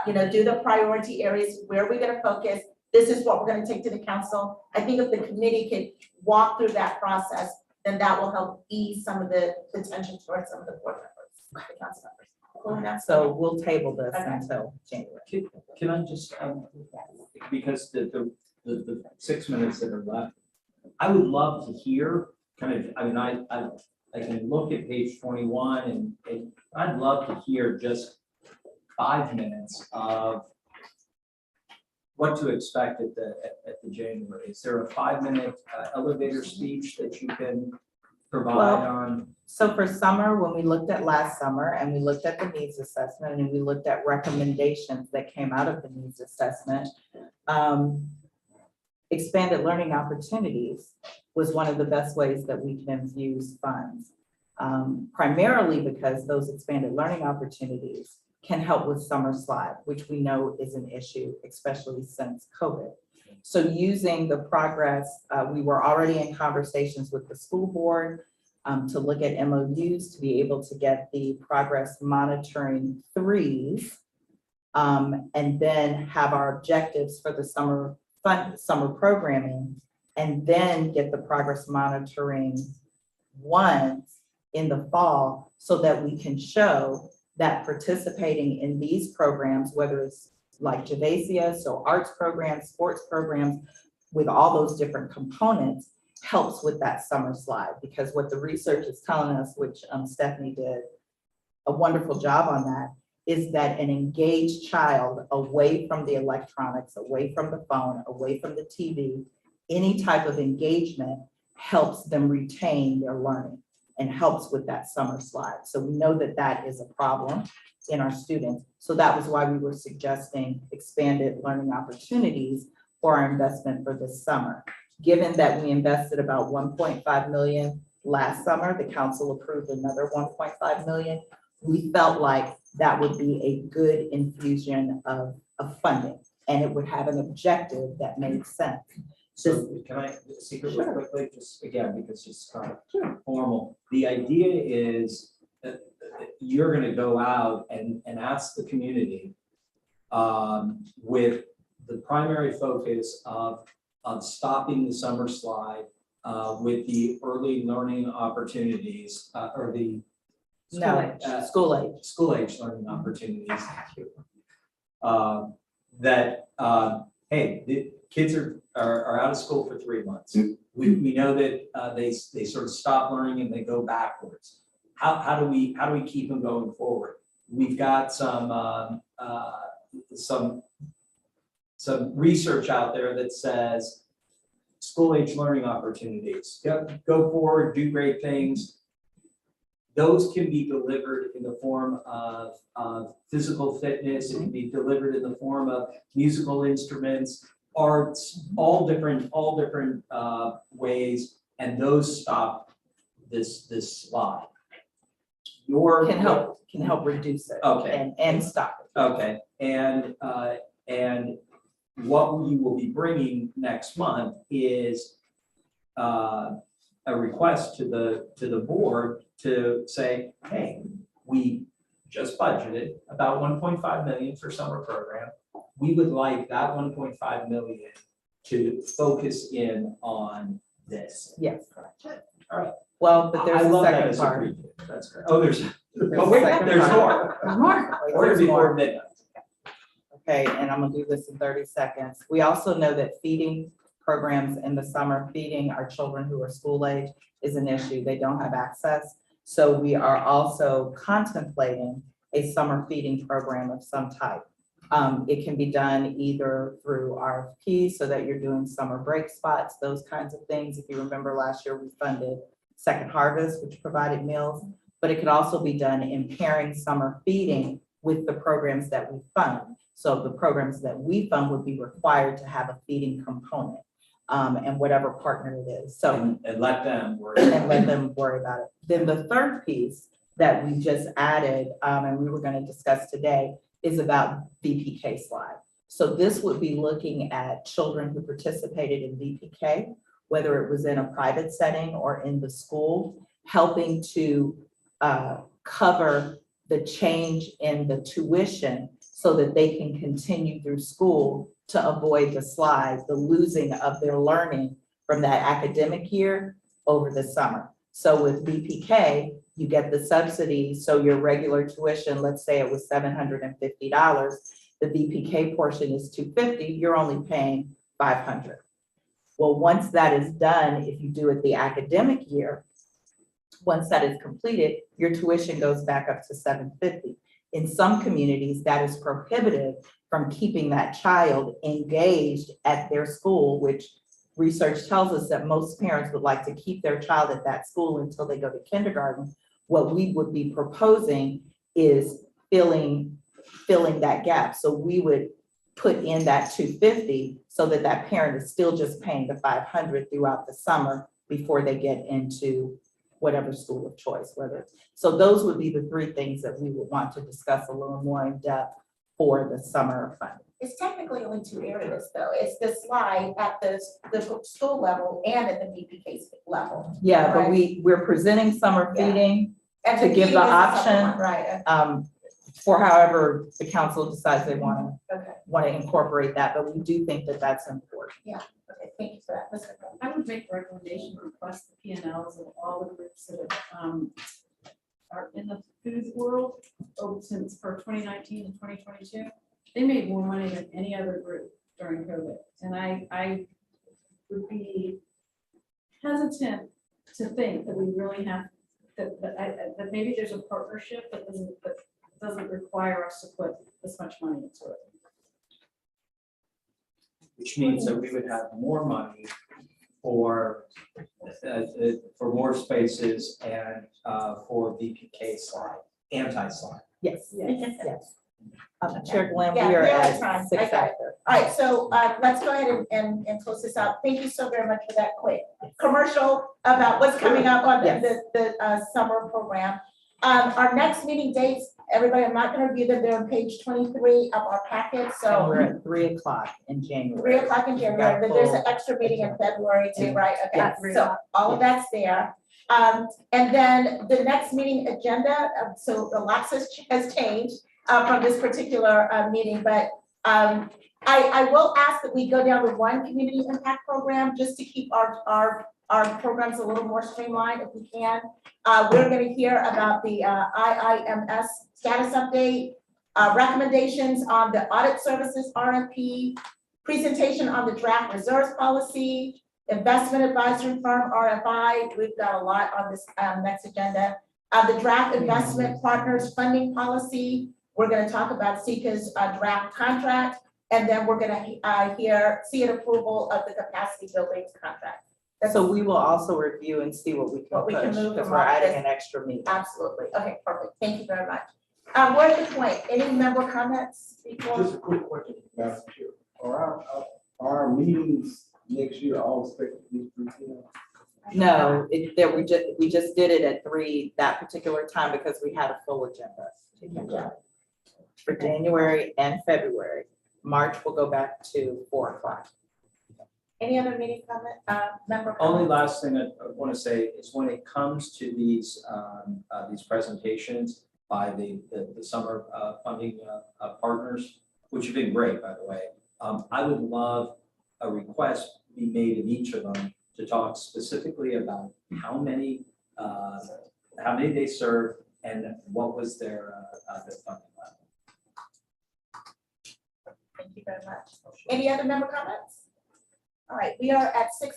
do the priority areas, where are we gonna focus? This is what we're gonna take to the council. I think if the committee can walk through that process, then that will help ease some of the tension towards some of the board members, the council members. So we'll table this Okay. until January. Can I just, because the 6 minutes that are left, I would love to hear kind of, I mean, I can look at page 21 and I'd love to hear just 5 minutes of what to expect at the January. Is there a 5-minute elevator speech that you can provide Well, on? So for summer, when we looked at last summer and we looked at the needs assessment and we looked at recommendations that came out of the needs assessment, expanded learning opportunities was one of the best ways that we can infuse funds. Primarily because those expanded learning opportunities can help with summer slide, which we know is an issue, especially since COVID. So using the progress, we were already in conversations with the school board to look at MOUs to be able to get the progress monitoring 3s, and then have our objectives for the summer programming, and then get the progress monitoring 1s in the fall, so that we can show that participating in these programs, whether it's like Javasia, so arts programs, sports programs, with all those different components, helps with that summer slide. Because what the research is telling us, which Stephanie did a wonderful job on that, is that an engaged child away from the electronics, away from the phone, away from the TV, any type of engagement helps them retain their learning and helps with that summer slide. So we know that that is a problem in our students. So that was why we were suggesting expanded learning opportunities for our investment for this summer. Given that we invested about 1.5 million last summer, the council approved another 1.5 million. We felt like that would be a good infusion of funding, and it would have an objective that made sense. So can I secret real quickly, just again, because it's kind of formal. The idea is that you're gonna go out and ask the community with the primary focus of stopping the summer slide with the early learning opportunities or the school age learning opportunities. Thank you. Hey, the kids are out of school for 3 months. We know that they sort of stop learning and they go backwards. How do we keep them going forward? We've got some research out there that says school age learning opportunities, go forward, do great things. Those can be delivered in the form of physical fitness. It can be delivered in the form of musical instruments, arts, all different ways, and those stop this slide. Can help reduce it. Okay. And stop it. Okay, and what we will be bringing next month is a request to the board to say, hey, we just budgeted about 1.5 million for summer program. We would like that 1.5 million to focus in on this. Yes, correct. All right. Well, but I there's a love that second as a part. preview. That's great. Oh, there's, There's oh, a wait, second there's part. more. There's more. Order There's before more. midnight. Okay, and I'm gonna do this in 30 seconds. We also know that feeding programs in the summer, feeding our children who are school age is an issue. They don't have access. So we are also contemplating a summer feeding program of some type. It can be done either through RFP so that you're doing summer break spots, those kinds of things. If you remember last year, we funded Second Harvest, which provided meals, but it could also be done in pairing summer feeding with the programs that we fund. So the programs that we fund would be required to have a feeding component, and whatever partner it is. So And let them worry. and let them worry about it. Then the third piece that we just added, and we were gonna discuss today, is about VPK slide. So this would be looking at children who participated in VPK, whether it was in a private setting or in the school, helping to cover the change in the tuition so that they can continue through school to avoid the slide, the losing of their learning from that academic year over the summer. So with VPK, you get the subsidy, so your regular tuition, let's say it was $750, the VPK portion is $250, you're only paying $500. Well, once that is done, if you do it the academic year, once that is completed, your tuition goes back up to $750. In some communities, that is prohibitive from keeping that child engaged at their school, which research tells us that most parents would like to keep their child at that school until they go to kindergarten. What we would be proposing is filling that gap. So we would put in that $250 so that that parent is still just paying the $500 throughout the summer before they get into whatever school of choice, so those would be the three things that we would want to discuss a little more in depth for the summer funding. It's technically only two areas though. It's the slide at the school level and at the VPK level. Yeah, but right? we're presenting summer Yeah. feeding And to give feeding the is summer option, one, right? for however the council decides they want Okay, to incorporate that, but we do think that that's important. okay, thank you for that. Mr. Cohen. I would make a recommendation to request the P&Ls of all the groups that are in the food world since for 2019 and 2022. They made more money than any other group during COVID. And I would be hesitant to think that we really have, that maybe there's a partnership that doesn't require us to put this much money into it. Which means that we would have more money for more spaces and for VPK slide, anti-slide. Yes, Yes. yes. Chair Glenn, we Yeah, are we're out of at time. 6 I got it. after. All right, so let's go ahead and close this out. Thank you so very much for that quick commercial about what's coming up on the summer program. Our next meeting dates, everybody, I'm not gonna review them, they're on page 23 of our packet, And so we're at 3 o'clock in January. 3 o'clock in January, but there's an extra meeting in February too, right? Okay, Yes. so all of that's there. And then the next meeting agenda, so the lots has changed from this particular meeting, but I will ask that we go down to one community impact program just to keep our programs a little more streamlined if we can. We're gonna hear about the IIMS status update, recommendations on the audit services RFP, presentation on the draft reserves policy, investment advisory firm RFI. We've got a lot on this next agenda. The draft investment partners funding policy. We're gonna talk about Sika's draft contract, and then we're gonna see an approval of the capacity buildings contract. So we will also review and see what we can What we can push, move because from we're our adding list. an extra meeting. Absolutely. Okay, perfect. Thank you very much. We're at the point. Any member comments before? Just a quick question, Madam Chair. Are our meetings next year all expected to be 3 p.m.? No, we just did it at 3 that particular time because we had a full agenda. For January and February. March will go back to 4 o'clock. Any other meeting comment, member? Only comment? last thing I want to say is when it comes to these presentations by the summer funding partners, which have been great, by the way, I would love a request be made in each of them to talk specifically about how many they serve and what was their funding level. Thank you very much. Any other member comments? All right, we are at 6:06.